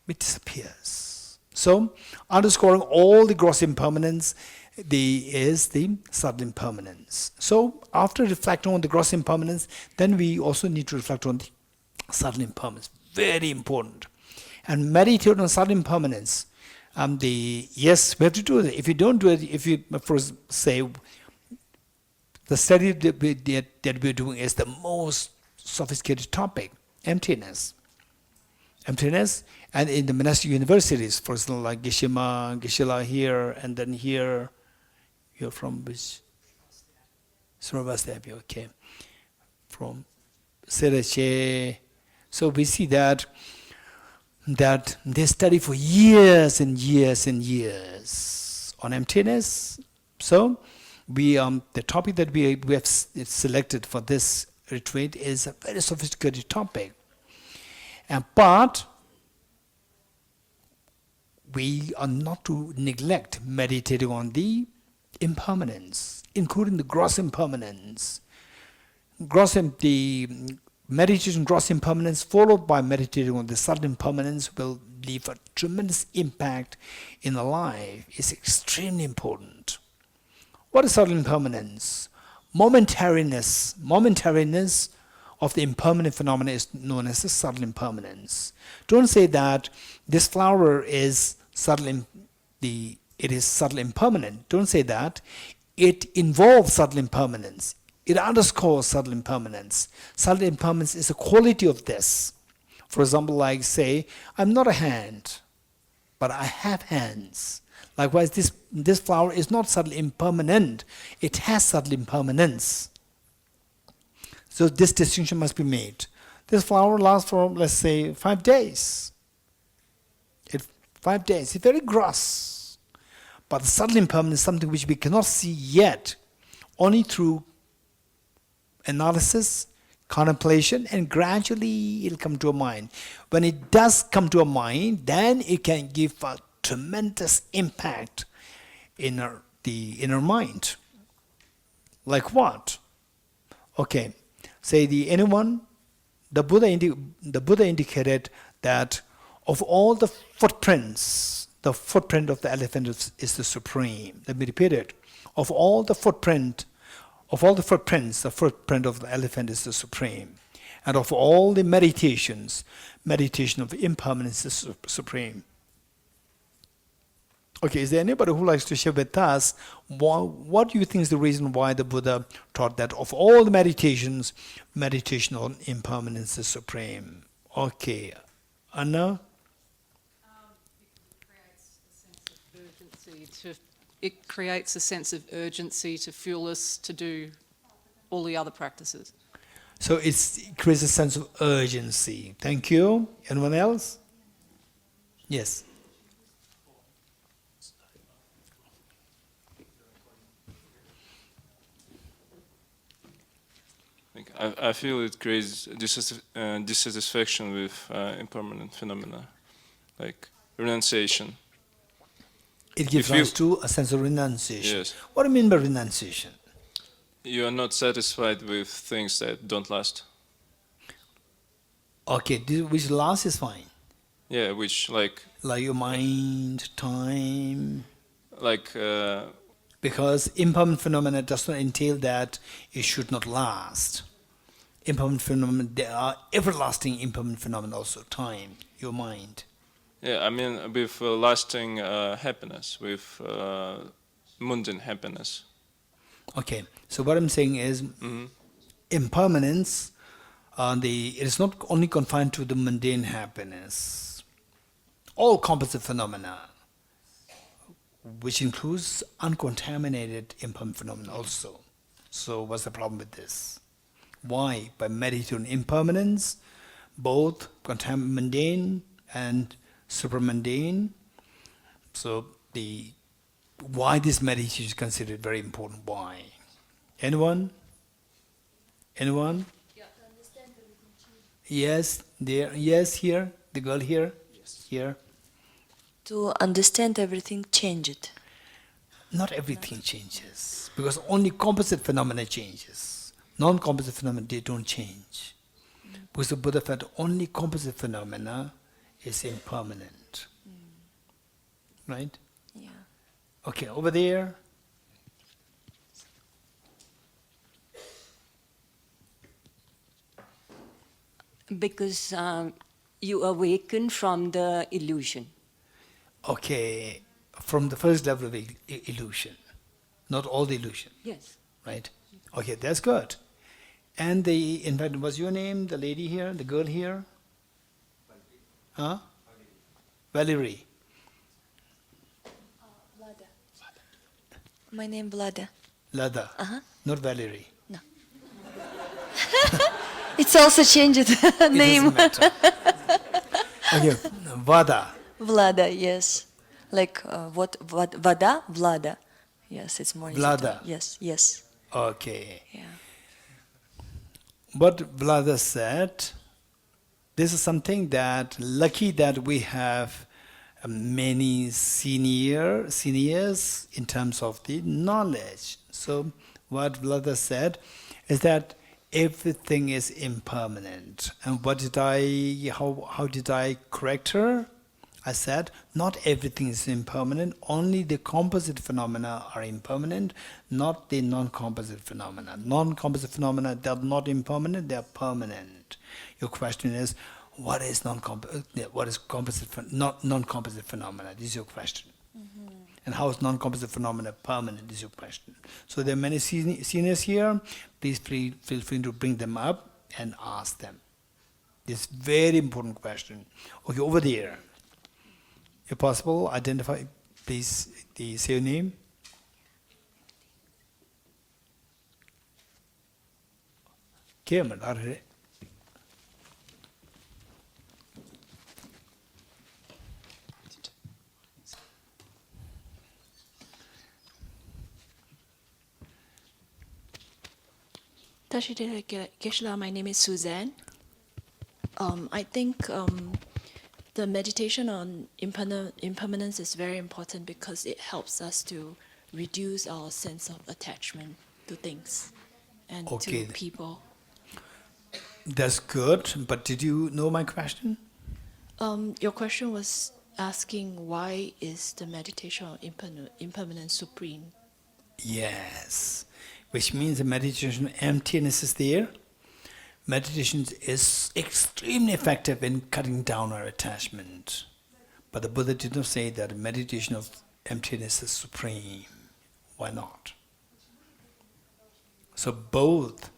it disappears. So, underscoring all the gross impermanence is the subtle impermanence. So, after reflecting on the gross impermanence, then we also need to reflect on the subtle impermanence. Very important. And meditate on subtle impermanence. Yes, we have to do it. If you don't do it, say, the study that we're doing is the most sophisticated topic, emptiness. Emptiness, and in the monastic universities, for example, like Geshe here, and then here, you're from which? Sarvasdevi, okay. From Serache. So we see that they study for years and years and years on emptiness. So we the topic that we have selected for this retreat is a very sophisticated topic. But we are not to neglect meditating on the impermanence, including the gross impermanence. The meditation gross impermanence followed by meditating on the subtle impermanence will leave a tremendous impact in the life. It's extremely important. What is subtle impermanence? Momentariness of the impermanent phenomena is known as the subtle impermanence. Don't say that this flower is subtle. It is subtle impermanent. Don't say that. It involves subtle impermanence. It underscores subtle impermanence. Subtle impermanence is a quality of this. For example, like say, I'm not a hand, but I have hands. Likewise, this flower is not subtle impermanent. It has subtle impermanence. So this distinction must be made. This flower lasts for, let's say, 5 days. 5 days. It's very gross. But the subtle impermanence is something which we cannot see yet, only through analysis, contemplation, and gradually it'll come to a mind. When it does come to a mind, then it can give a tremendous impact in the inner mind. Like what? Okay, say the Buddha indicated that of all the footprints, the footprint of the elephant is the supreme. Let me repeat it. Of all the footprints, the footprint of the elephant is the supreme. And of all the meditations, meditation of impermanence is supreme. Okay, is there anybody who likes to share with us what do you think is the reason why the Buddha taught that of all the meditations, meditation on impermanence is supreme? Okay, Anna? It creates a sense of urgency to fuel us to do all the other practices. So it creates a sense of urgency. Thank you. Anyone else? Yes. I feel it creates dissatisfaction with impermanent phenomena, like renunciation. It gives rise to a sense of renunciation. Yes. What do you mean by renunciation? You are not satisfied with things that don't last. Okay, which lasts is fine. Yeah, which like your mind, time. Like. Because impermanent phenomena does not entail that it should not last. Impermanent phenomena, there are everlasting impermanent phenomena also. Time, your mind. Yeah, I mean with lasting happiness, with mundane happiness. Okay, so what I'm saying is impermanence, it is not only confined to the mundane happiness. All composite phenomena, which includes uncontaminated impermanent phenomena also. So what's the problem with this? Why? By meditating on impermanence, both mundane and supramundane. So why this meditation is considered very important? Why? Anyone? Anyone? Yeah, to understand everything. Yes, there. Yes, here. The girl here. Yes. Here. To understand everything, change it. Not everything changes, because only composite phenomena changes. Non-composite phenomena, they don't change. Because the Buddha felt only composite phenomena is impermanent. Right? Yeah. Okay, over there. Because you awaken from the illusion. Okay, from the first level of illusion, not all the illusion. Yes. Right? Okay, that's good. And in fact, what's your name? The lady here, the girl here? Huh? Valerie. Vlada. My name Vlada. Lada. Not Valerie. No. It's also changed name. It doesn't matter. Okay, Vada. Vlada, yes. Like Vada? Vlada. Yes, it's more easy. Vlada. Yes. Okay. Yeah. What Vlada said, this is something that lucky that we have many seniors in terms of the knowledge. So what Vlada said is that everything is impermanent. And how did I correct her? I said, not everything is impermanent, only the composite phenomena are impermanent, not the non-composite phenomena. Non-composite phenomena, they are not impermanent, they are permanent. Your question is, what is non-composite phenomena? This is your question. And how is non-composite phenomena permanent? This is your question. So there are many seniors here. Please feel free to bring them up and ask them. This is very important question. Okay, over there. If possible, identify, please, say your name. Kemal, are Tushita, Geshe, my name is Suzanne. I think the meditation on impermanence is very important because it helps us to reduce our sense of attachment to things and to people. That's good, but did you know my question? Your question was asking why is the meditation on impermanence supreme? Yes, which means the meditation emptiness is there. Meditation is extremely effective in cutting down our attachment. But the Buddha did not say that meditation of emptiness is supreme. Why not? So both.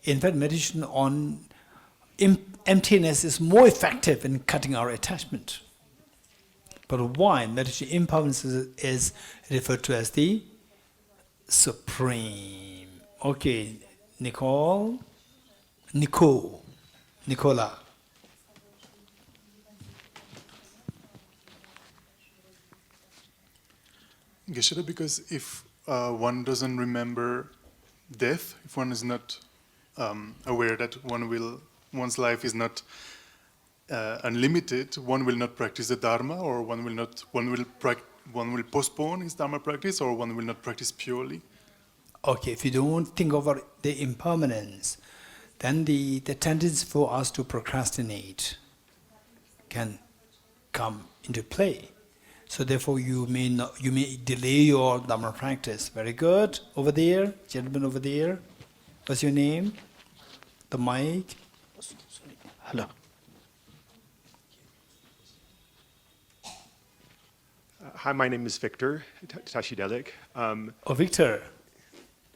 In fact, meditation on emptiness is more effective in cutting our attachment. But why? Meditation impermanence is referred to as the supreme. Okay, Nicola. Geshe, because if one doesn't remember death, if one is not aware that one's life is not unlimited, one will not practice the Dharma, or one will postpone his Dharma practice, or one will not practice purely. Okay, if you don't think over the impermanence, then the tendency for us to procrastinate can come into play. So therefore you may delay your Dharma practice. Very good. Over there, gentleman over there. What's your name? The mic. Hello. Hi, my name is Victor Tashidelik. Victor.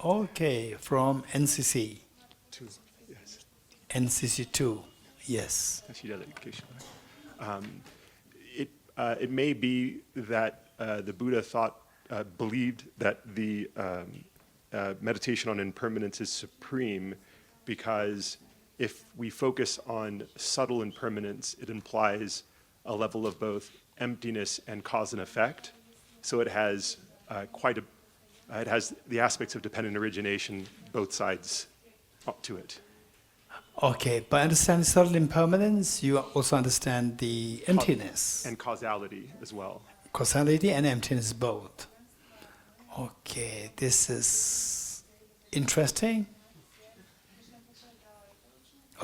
Okay, from NCC. Yes. NCC 2, yes. It may be that the Buddha believed that the meditation on impermanence is supreme because if we focus on subtle impermanence, it implies a level of both emptiness and cause and effect. So it has it has the aspects of dependent origination, both sides up to it. Okay, by understanding subtle impermanence, you also understand the emptiness. And causality as well. Causality and emptiness both. Okay, this is interesting.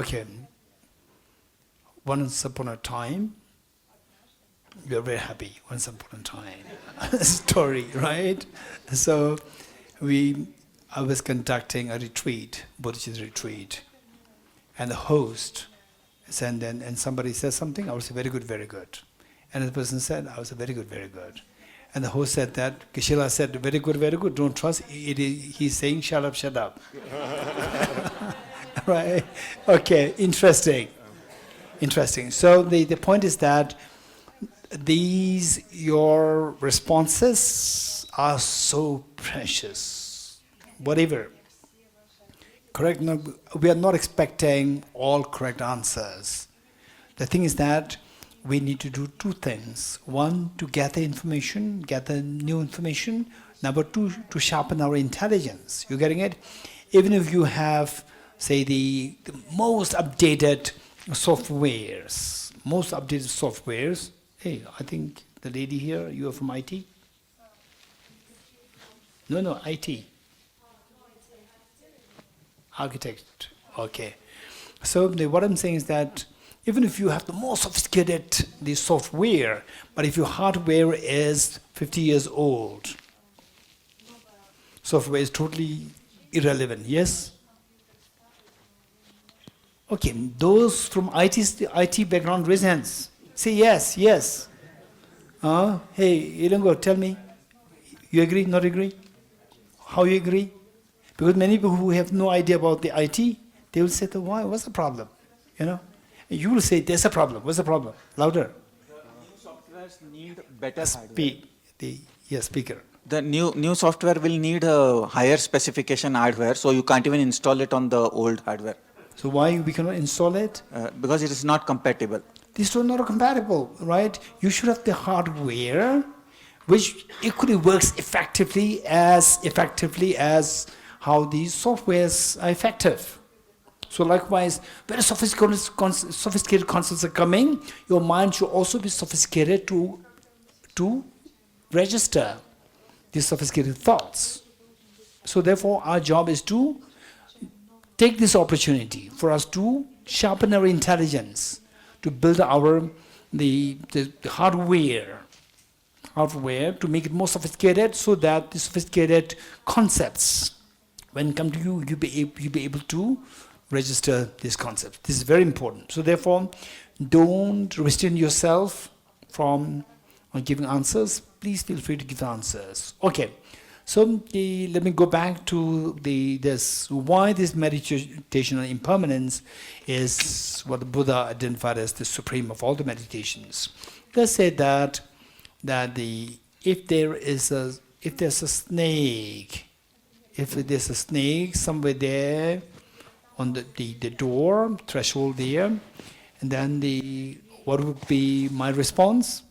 Okay, once upon a time, we are very happy, once upon a time. Story, right? So, I was conducting a retreat, Buddhist retreat. And the host said, and somebody says something, I would say, very good, very good. And the person said, I would say, very good, very good. And the host said that, Geshe said, very good, don't trust, he's saying, shut up, shut up. Right? Okay, interesting. Interesting. So the point is that your responses are so precious. Whatever. Correct? No, we are not expecting all correct answers. The thing is that we need to do two things. One, to gather information, gather new information. Number two, to sharpen our intelligence. You getting it? Even if you have, say, the most updated softwares, hey, I think the lady here, you are from IT? No, IT. Architect, okay. So what I'm saying is that even if you have the most sophisticated the software, but if your hardware is 50 years old, software is totally irrelevant, yes? Okay, those from IT background raise hands. Say yes, yes. Hey, Ilango, tell me, you agree, not agree? How you agree? Because many people who have no idea about the IT, they will say, why, what's the problem? You know? And you will say, there's a problem, what's the problem? Louder. The new softwares need better Speak. Speaker. The new software will need a higher specification hardware, so you can't even install it on the old hardware. So why we cannot install it? Because it is not compatible. These two are not compatible, right? You should have the hardware which equally works effectively as how these softwares are effective. So likewise, very sophisticated concepts are coming. Your mind should also be sophisticated to register these sophisticated thoughts. So therefore, our job is to take this opportunity for us to sharpen our intelligence, to build the hardware to make it more sophisticated, so that the sophisticated concepts, when come to you, you'll be able to register these concepts. This is very important. So therefore, don't restrain yourself from giving answers. Please feel free to give answers. Okay. So let me go back to why this meditation on impermanence is what the Buddha identified as the supreme of all the meditations. Let's say that if there's a snake somewhere there on the door threshold there, and then what would be my response?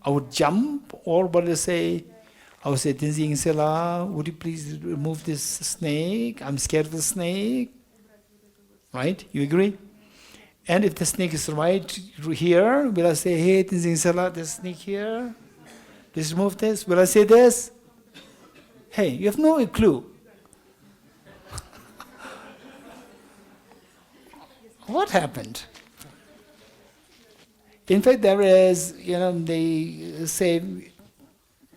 I would jump, or what do I say? I would say, Tenzing Sela, would you please remove this snake? I'm scared of the snake. Right? You agree? And if the snake is right here, will I say, hey, Tenzing Sela, there's a snake here. Please remove this. Will I say this? Hey, you have no clue. What happened? In fact, there is, they say,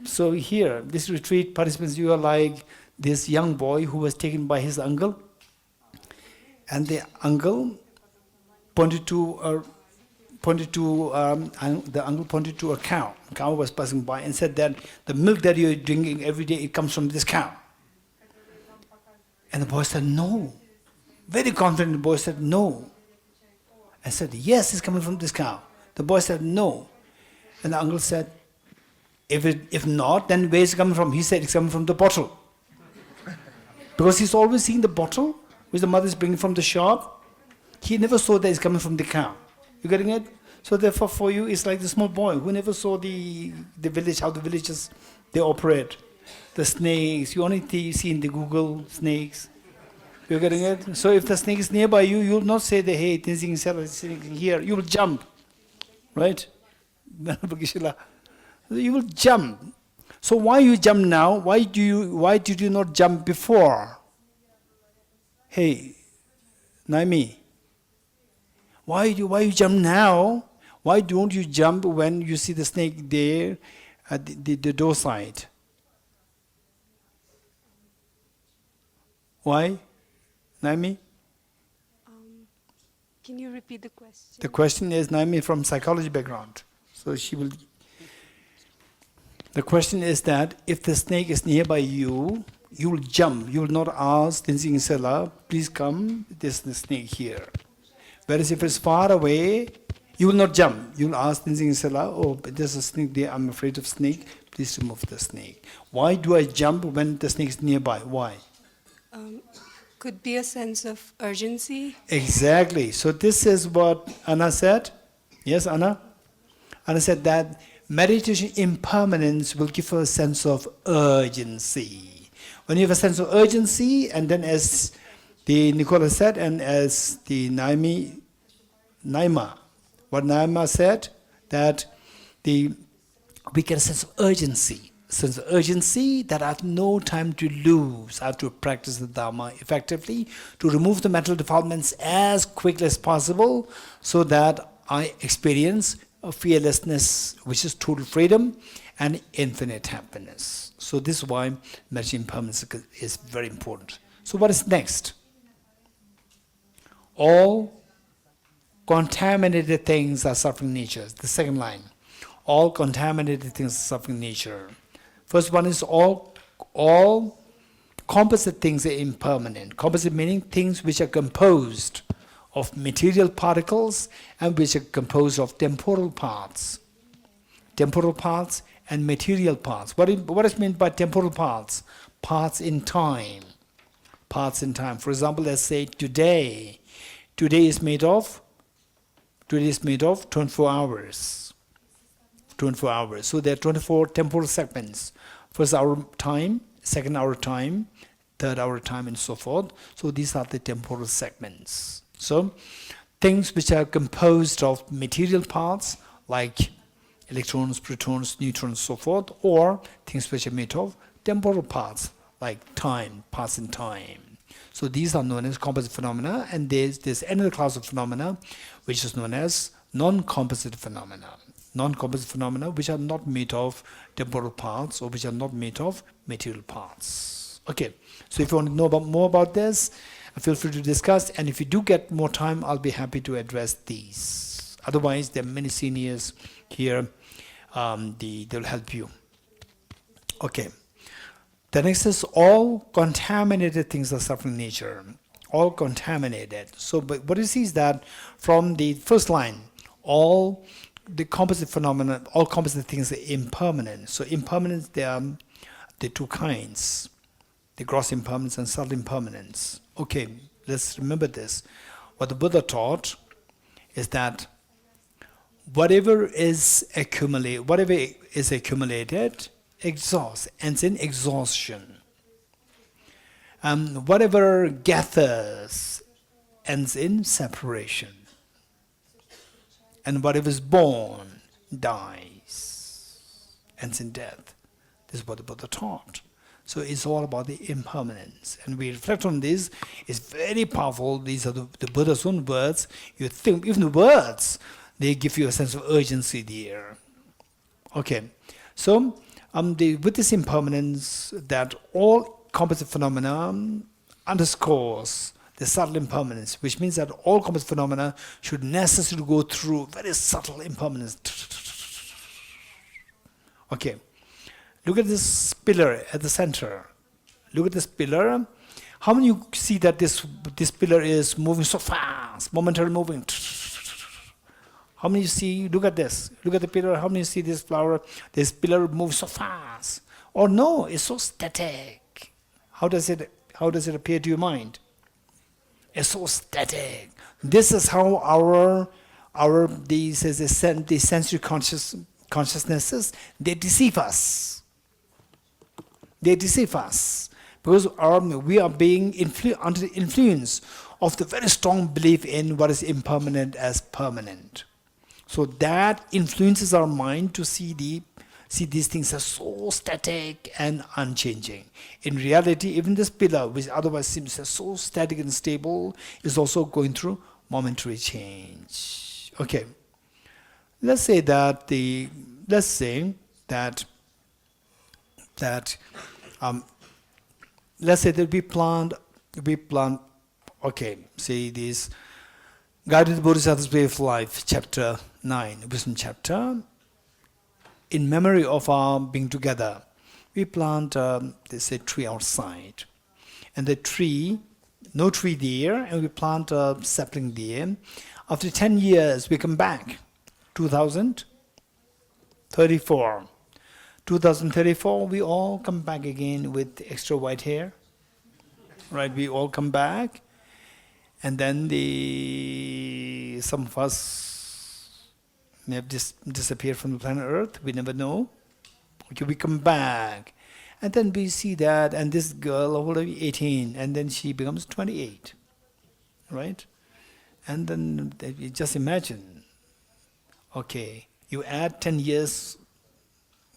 so here, this retreat participants, you are like this young boy who was taken by his uncle, and the uncle pointed to a cow. A cow was passing by and said that the milk that you're drinking every day, it comes from this cow. And the boy said, no. Very confident, the boy said, no. I said, yes, it's coming from this cow. The boy said, no. And the uncle said, if not, then where is it coming from? He said, it's coming from the bottle. Because he's always seeing the bottle, which the mother is bringing from the shop. He never saw that it's coming from the cow. You getting it? So therefore, for you, it's like the small boy who never saw the village, how the villages, they operate. The snakes, you only see in the Google snakes. You're getting it? So if the snake is nearby you, you'll not say, hey, Tenzing Sela is sitting here. You will jump. Right? You will jump. So why you jump now? Why did you not jump before? Hey, Naimi, why you jump now? Why don't you jump when you see the snake there at the door side? Why, Naimi? Can you repeat the question? The question is, Naimi from psychology background, so she will. The question is that if the snake is nearby you, you will jump. You will not ask Tenzin Sela, please come, there's the snake here. Whereas if it's far away, you will not jump. You will ask Tenzin Sela, oh, there's a snake there, I'm afraid of snake, please remove the snake. Why do I jump when the snake is nearby? Why? Could be a sense of urgency. Exactly. So this is what Anna said. Yes, Anna? Anna said that meditation impermanence will give a sense of urgency. When you have a sense of urgency, and then as the Nicola said, and as the Naima, what Naima said, that we get a sense of urgency. Sense of urgency that I have no time to lose. I have to practice the Dharma effectively to remove the mental defilements as quickly as possible so that I experience a fearlessness, which is total freedom and infinite happiness. So this is why meditation impermanence is very important. So what is next? All contaminated things are suffering nature. The second line. All contaminated things are suffering nature. First one is all composite things are impermanent. Composite meaning things which are composed of material particles and which are composed of temporal parts. Temporal parts and material parts. What is meant by temporal parts? Parts in time. Parts in time. For example, let's say today. Today is made of 24 hours. 24 hours. So there are 24 temporal segments. First hour time, second hour time, third hour time, and so forth. So these are the temporal segments. So things which are composed of material parts like electrons, protons, neutrons, so forth, or things which are made of temporal parts like time, parts in time. So these are known as composite phenomena, and there's another class of phenomena which is known as non-composite phenomena. Non-composite phenomena which are not made of temporal parts or which are not made of material parts. Okay, so if you want to know more about this, feel free to discuss, and if you do get more time, I'll be happy to address these. Otherwise, there are many seniors here, they'll help you. Okay, the next is all contaminated things are suffering nature. All contaminated. So but what you see is that from the first line, all the composite phenomena, all composite things are impermanent. So impermanence, there are the two kinds, the gross impermanence and subtle impermanence. Okay, let's remember this. What the Buddha taught is that whatever is accumulated exhausts, ends in exhaustion. Whatever gathers ends in separation. And whatever is born dies, ends in death. This is what the Buddha taught. So it's all about the impermanence. And we reflect on this, it's very powerful. These are the Buddha's own words. You think, even the words, they give you a sense of urgency there. Okay, so with this impermanence, that all composite phenomena underscores the subtle impermanence, which means that all composite phenomena should necessarily go through very subtle impermanence. Okay, look at this pillar at the center. Look at this pillar. How many of you see that this pillar is moving so fast, momentarily moving? How many you see? Look at this. Look at the pillar. How many see this flower? This pillar moves so fast. Or no, it's so static. How does it appear to your mind? It's so static. This is how the sensory consciousnesses, they deceive us. They deceive us because we are being under the influence of the very strong belief in what is impermanent as permanent. So that influences our mind to see these things as so static and unchanging. In reality, even this pillar, which otherwise seems so static and stable, is also going through momentary change. Okay, let's say that we plant. Okay, say this Guided Bodhisattva's Way of Life, chapter 9, wisdom chapter. In memory of our being together, we plant this a tree outside, and the tree, no tree there, and we plant a sapling there. After 10 years, we come back, 2034. 2034, we all come back again with extra white hair. Right, we all come back, and then some of us may have disappeared from the planet Earth, we never know. Okay, we come back, and then we see that, and this girl, how old are you? 18, and then she becomes 28, right? And then you just imagine, okay, you add 10 years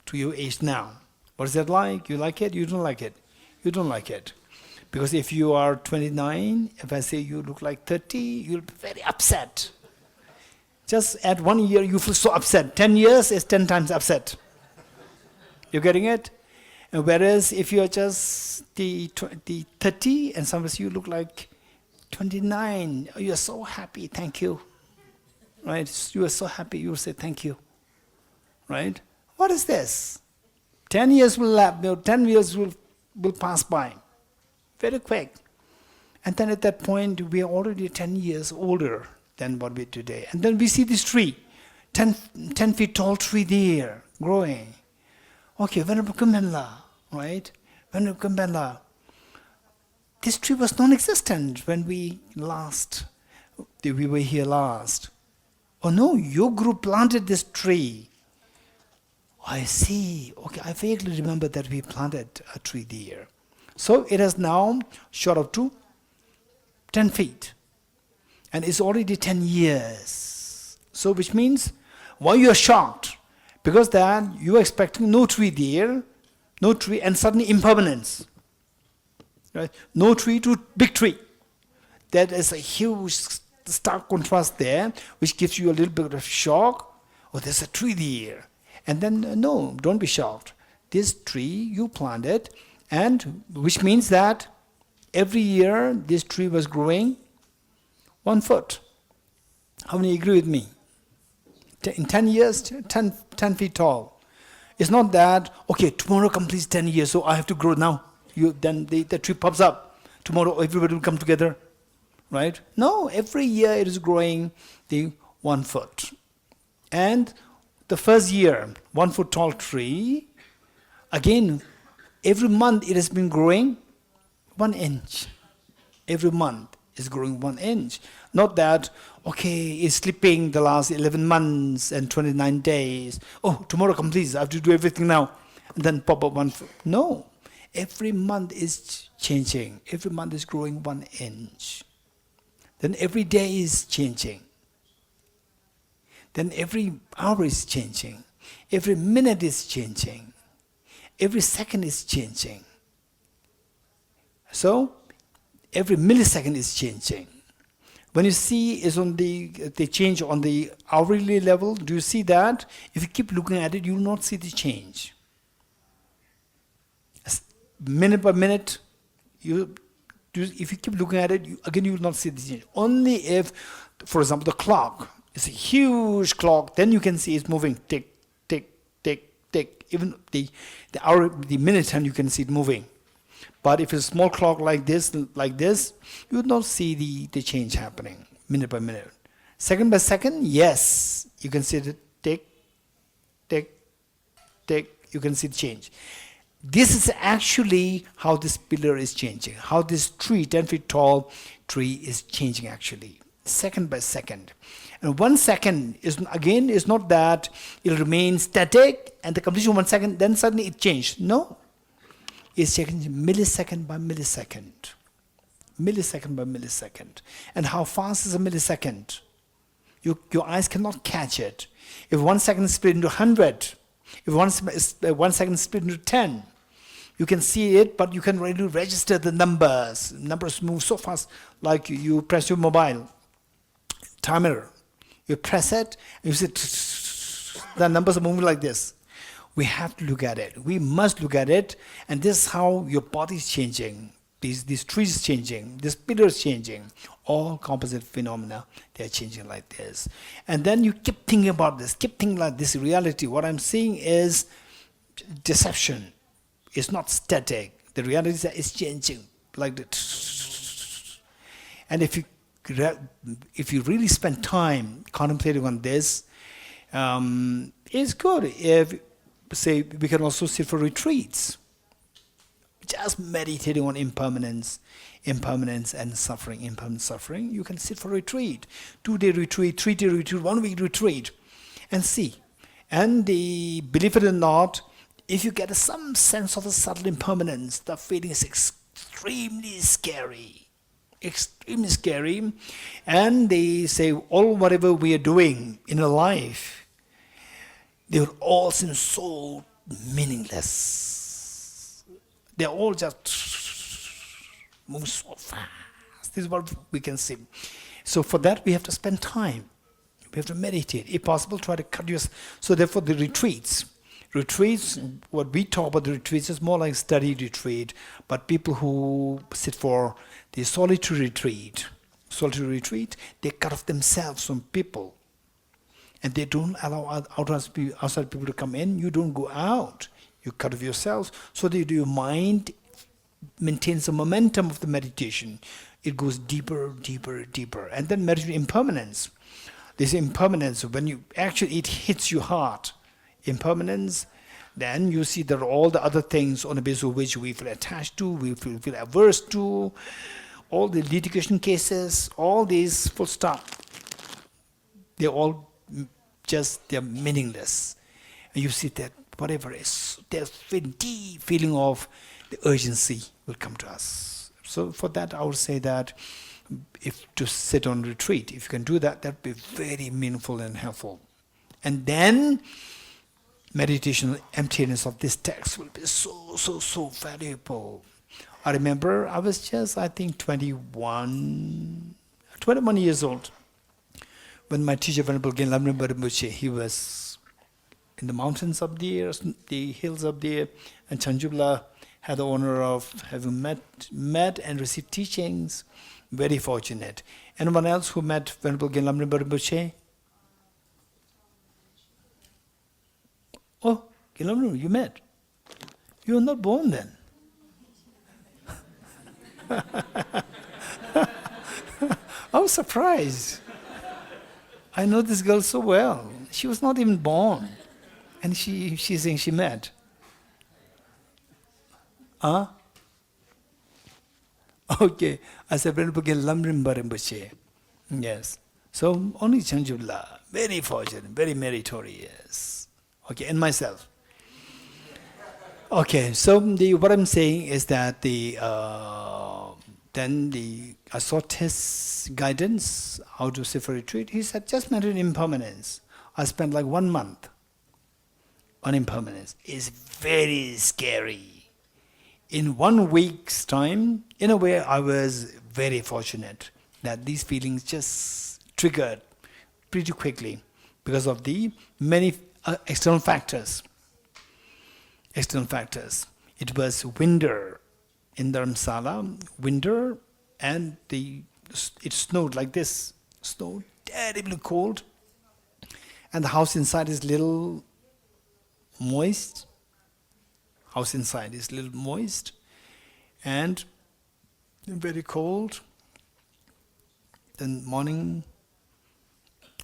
to your age now. What is that like? You like it? You don't like it? You don't like it. Because if you are 29, if I say you look like 30, you'll be very upset. Just add 1 year, you feel so upset. 10 years is 10 times upset. You getting it? And whereas if you are just the 30, and sometimes you look like 29, you are so happy, thank you. Right? You are so happy, you will say thank you. Right? What is this? 10 years will pass by. Very quick. And then at that point, we are already 10 years older than what we are today. And then we see this tree, 10 feet tall tree there, growing. Okay, Venerable Kumbhenla, right? Venerable Kumbhenla. This tree was non-existent when we were here last. Oh no, your group planted this tree. I see. Okay, I vaguely remember that we planted a tree there. So it has now shot up to 10 feet. And it's already 10 years. So which means, why you are shocked? Because that you are expecting no tree there, no tree, and suddenly impermanence. Right? No tree to big tree. That is a huge stark contrast there, which gives you a little bit of shock. Oh, there's a tree there. And then, no, don't be shocked. This tree you planted, and which means that every year this tree was growing 1 foot. How many agree with me? In 10 years, 10 feet tall. It's not that, okay, tomorrow completes 10 years, so I have to grow now. Then the tree pops up. Tomorrow everybody will come together. Right? No, every year it is growing the 1 foot. And the first year, 1 foot tall tree, again, every month it has been growing 1 inch. Every month is growing 1 inch. Not that, okay, it's slipping the last 11 months and 29 days. Oh, tomorrow completes, I have to do everything now. And then pop up 1 foot. No, every month is changing. Every month is growing 1 inch. Then every day is changing. Then every hour is changing. Every minute is changing. Every second is changing. So, every millisecond is changing. When you see is on the change on the hourly level, do you see that? If you keep looking at it, you will not see the change. Minute by minute, if you keep looking at it, you will not see the change. Only if, for example, the clock is a huge clock, then you can see it's moving tick, tick, tick, tick. Even the hour, the minute hand, you can see it moving. But if it's a small clock like this, you would not see the change happening minute by minute. Second by second, yes, you can see the tick, tick, tick. You can see the change. This is actually how this pillar is changing, how this tree, 10 feet tall tree is changing actually, second by second. And 1 second is not that it'll remain static and the completion of 1 second, then suddenly it changed. No. It's changing millisecond by millisecond. Millisecond by millisecond. And how fast is a millisecond? Your eyes cannot catch it. If 1 second is split into 100, if 1 second is split into 10, you can see it, but you can really register the numbers. Numbers move so fast, like you press your mobile timer. You press it, and you see the numbers are moving like this. We have to look at it. We must look at it, and this is how your body is changing. These trees changing, this pillar is changing. All composite phenomena, they are changing like this. And then you keep thinking about this, keep thinking like this reality. What I'm seeing is deception. It's not static. The reality is that it's changing like that. And if you really spend time contemplating on this, it's good. If, say, we can also sit for retreats, just meditating on impermanence and suffering, impermanent suffering. You can sit for retreat, 2-day retreat, 3-day retreat, 1-week retreat, and see. And believe it or not, if you get some sense of the subtle impermanence, the feeling is extremely scary. Extremely scary. And they say all whatever we are doing in our life, they will all seem so meaningless. They're all just moving so fast. This is what we can see. So for that we have to spend time. We have to meditate. If possible, try to cut yourself. So therefore the retreats, what we talk about the retreats is more like study retreat, but people who sit for the solitary retreat, they cut off themselves from people. And they don't allow outside people to come in. You don't go out. You cut off yourselves so that your mind maintains the momentum of the meditation. It goes deeper, deeper, deeper. And then meditate impermanence. This impermanence, when you actually, it hits your heart. Impermanence, then you see that all the other things on the basis of which we feel attached to, we feel averse to, all the litigation cases, all these full stop, they're all they're meaningless. And you see that whatever is, there's a deep feeling of the urgency will come to us. So for that, I would say that if to sit on retreat, if you can do that, that'd be very meaningful and helpful. And then meditation, emptiness of this text will be so valuable. I remember I was just, I think, 21 years old when my teacher, Venerable Rinpoche, he was in the mountains up there, the hills up there, and Chanjubla had the honor of having met and received teachings. Very fortunate. Anyone else who met Venerable Rinpoche? Oh, Rinpoche, you met. You were not born then. I was surprised. I know this girl so well. She was not even born. And she's saying she met. Huh? Okay. I said, Venerable Rinpoche. Yes. So only Chanjula. Very fortunate, very meritorious. Okay, and myself. Okay, so what I'm saying is that I sought his guidance, how to sit for retreat. He said, just meditate impermanence. I spent like 1 month on impermanence. It's very scary. In 1 week's time, in a way, I was very fortunate that these feelings just triggered pretty quickly because of the many external factors. It was winter in Dharamsala, winter, and it snowed like this. Snowed, terribly cold. And the house inside is little moist. And very cold. Then morning,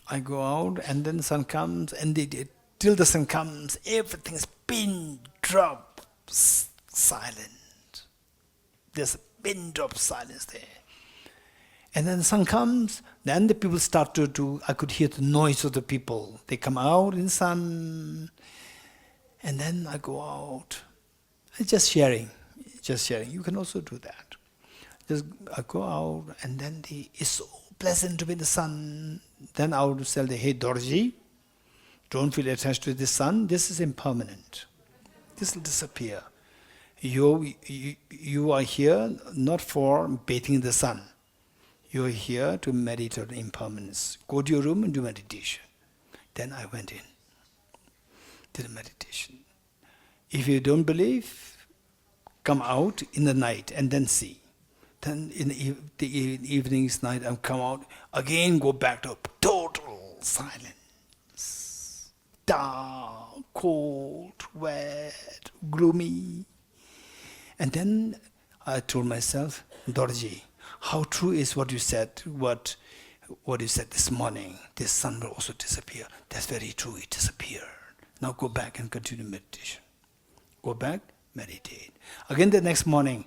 I go out, and then the sun comes, and till the sun comes, everything's pin drop silent. There's a pin drop silence there. And then the sun comes, then the people start I could hear the noise of the people. They come out in the sun, and then I go out. It's just sharing. You can also do that. I go out, and then it's so pleasant to be in the sun. Then I would tell hey Dorji, don't feel attached to the sun. This is impermanent. This will disappear. You are here not for bathing in the sun. You are here to meditate on impermanence. Go to your room and do meditation. Then I went in, did a meditation. If you don't believe, come out in the night and then see. Then in the evening's night, I come out, again go back to total silence. Dark, cold, wet, gloomy. And then I told myself, Dorji, how true is what you said, what you said this morning, this sun will also disappear. That's very true, it disappeared. Now go back and continue meditation. Go back, meditate. Again the next morning,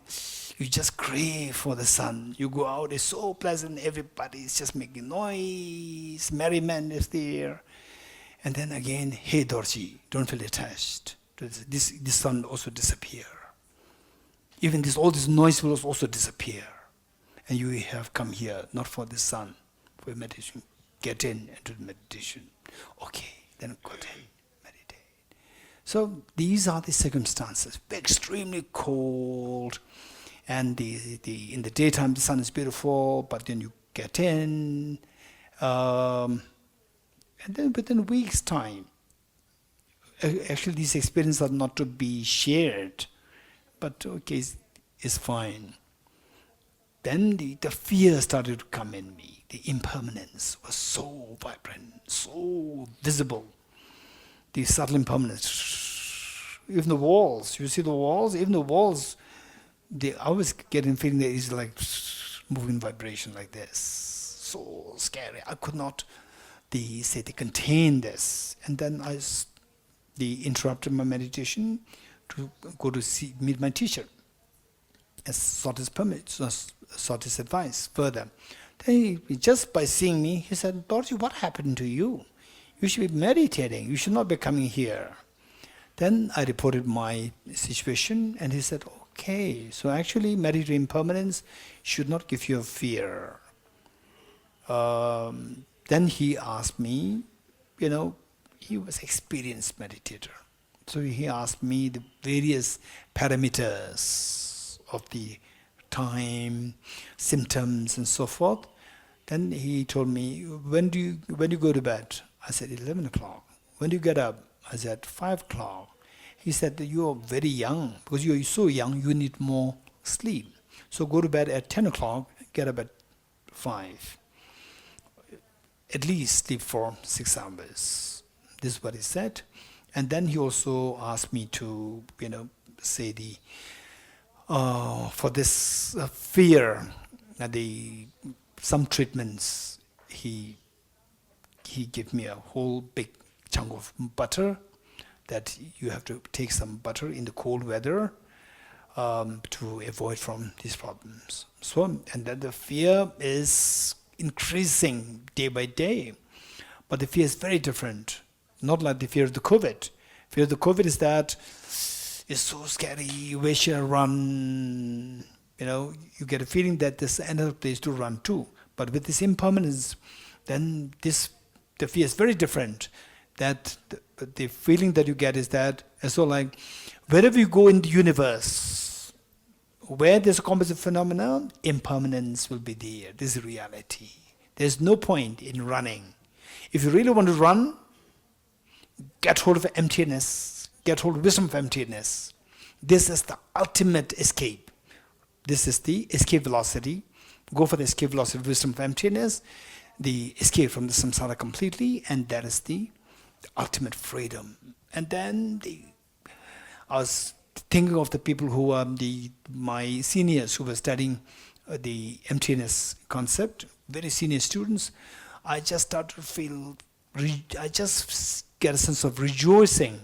you just crave for the sun. You go out, it's so pleasant, everybody is just making noise, merriment is there. And then again, hey Dorji, don't feel attached. This sun also disappear. Even all this noise will also disappear. And you have come here, not for the sun, for meditation. Get in into the meditation. Okay, then go in, meditate. So these are the circumstances. Extremely cold, and in the daytime the sun is beautiful, but then you get in, and then within a week's time, actually these experiences are not to be shared, but okay, it's fine. Then the fear started to come in me. The impermanence was so vibrant, so visible. The subtle impermanence. Even the walls, you see the walls? Even the walls, I was getting feeling that it's like moving vibration like this. So scary. I could not contain this. And then I interrupted my meditation to go to meet my teacher. As sought his permit, sought his advice further. Then just by seeing me, he said, Dorji, what happened to you? You should be meditating. You should not be coming here. Then I reported my situation, and he said, okay, so actually meditating impermanence should not give you a fear. Then he asked me, he was experienced meditator. So he asked me the various parameters of the time, symptoms, and so forth. Then he told me, when do you go to bed? I said, 11 o'clock. When do you get up? I said, 5 o'clock. He said, you are very young. Because you are so young, you need more sleep. So go to bed at 10 o'clock, get up at 5. At least sleep for 6 hours. This is what he said. And then he also asked me to, say for this fear, some treatments, he gave me a whole big chunk of butter, that you have to take some butter in the cold weather to avoid from these problems. So, and then the fear is increasing day by day, but the fear is very different. Not like the fear of the COVID. Fear of the COVID is that it's so scary, where should I run? You get a feeling that there's another place to run to. But with this impermanence, then the fear is very different. That the feeling that you get is that, so like, wherever you go in the universe, where there's a composite phenomenon, impermanence will be there. This is reality. There's no point in running. If you really want to run, get hold of emptiness, get hold of wisdom of emptiness. This is the ultimate escape. This is the escape velocity. Go for the escape velocity of wisdom of emptiness, the escape from the samsara completely, and that is the ultimate freedom. And then I was thinking of the people who are my seniors who were studying the emptiness concept, very senior students. I just started to feel, I just get a sense of rejoicing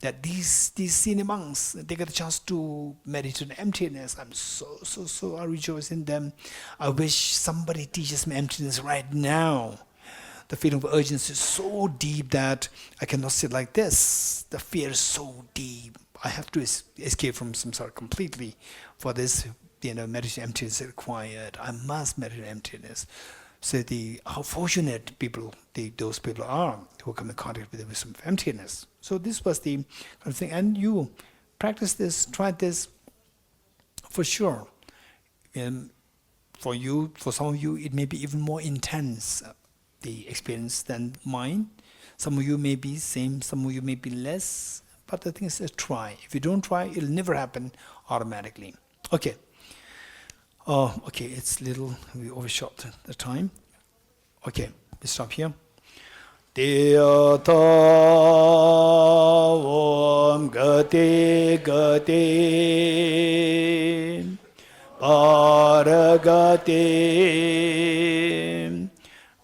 that these senior monks, they get a chance to meditate on emptiness. I'm so I rejoice in them. I wish somebody teaches me emptiness right now. The feeling of urgency is so deep that I cannot sit like this. The fear is so deep. I have to escape from samsara completely. For this, meditation emptiness is required. I must meditate emptiness. So how fortunate those people are who come in contact with the wisdom of emptiness. So this was the kind of thing. And you practice this, try this, for sure. For some of you, it may be even more intense, the experience, than mine. Some of you may be same, some of you may be less. But the thing is, try. If you don't try, it'll never happen automatically. Okay. Okay, it's we overshot the time. Okay, we stop here. Tiyata Om Gati Gati Paragati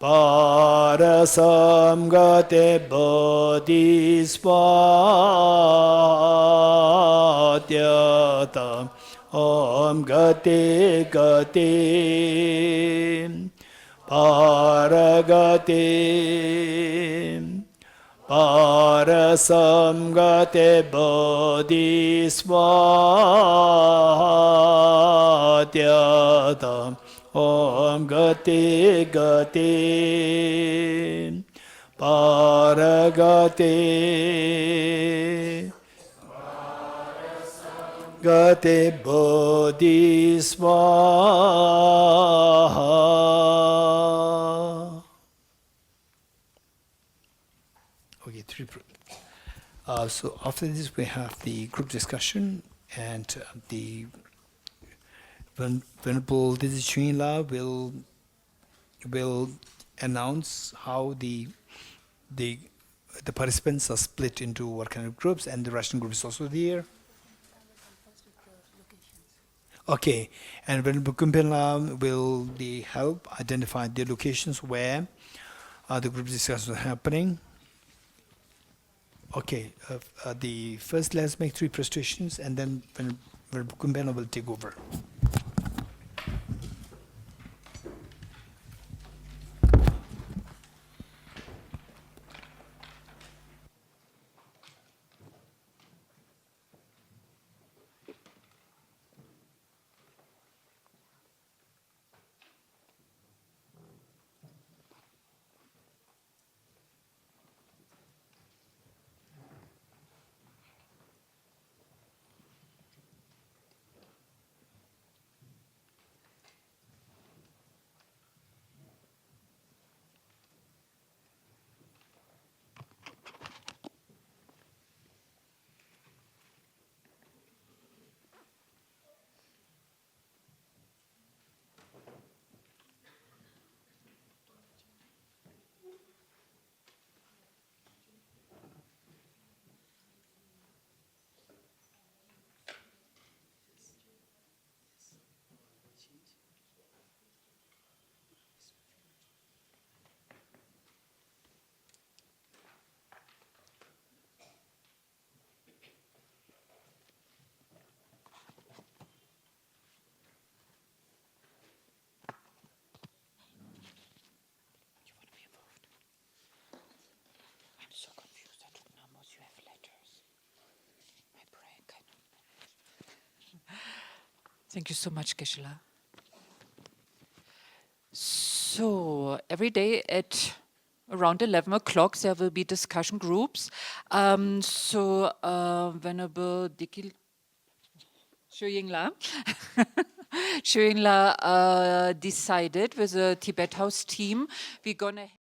Parasamgate Bodhisattva Om Gati Gati Paragati Parasamgate Bodhisattva Om Gati Gati Paragati Gate Bodhisvaha. Okay, so after this we have the group discussion, and the Venerable Geshe will announce how the participants are split into what kind of groups, and the Russian group is also there. Okay, and Venerable Kumbhela will help identify the locations where the group discussions are happening. Okay, first let's make 3 prostrations, and then Venerable Kumbhela will take over. Thank you so much, Geshe. So every day at around 11 o'clock there will be discussion groups. Venerable Dikil Shoyingla decided with the Tibet House team we're gonna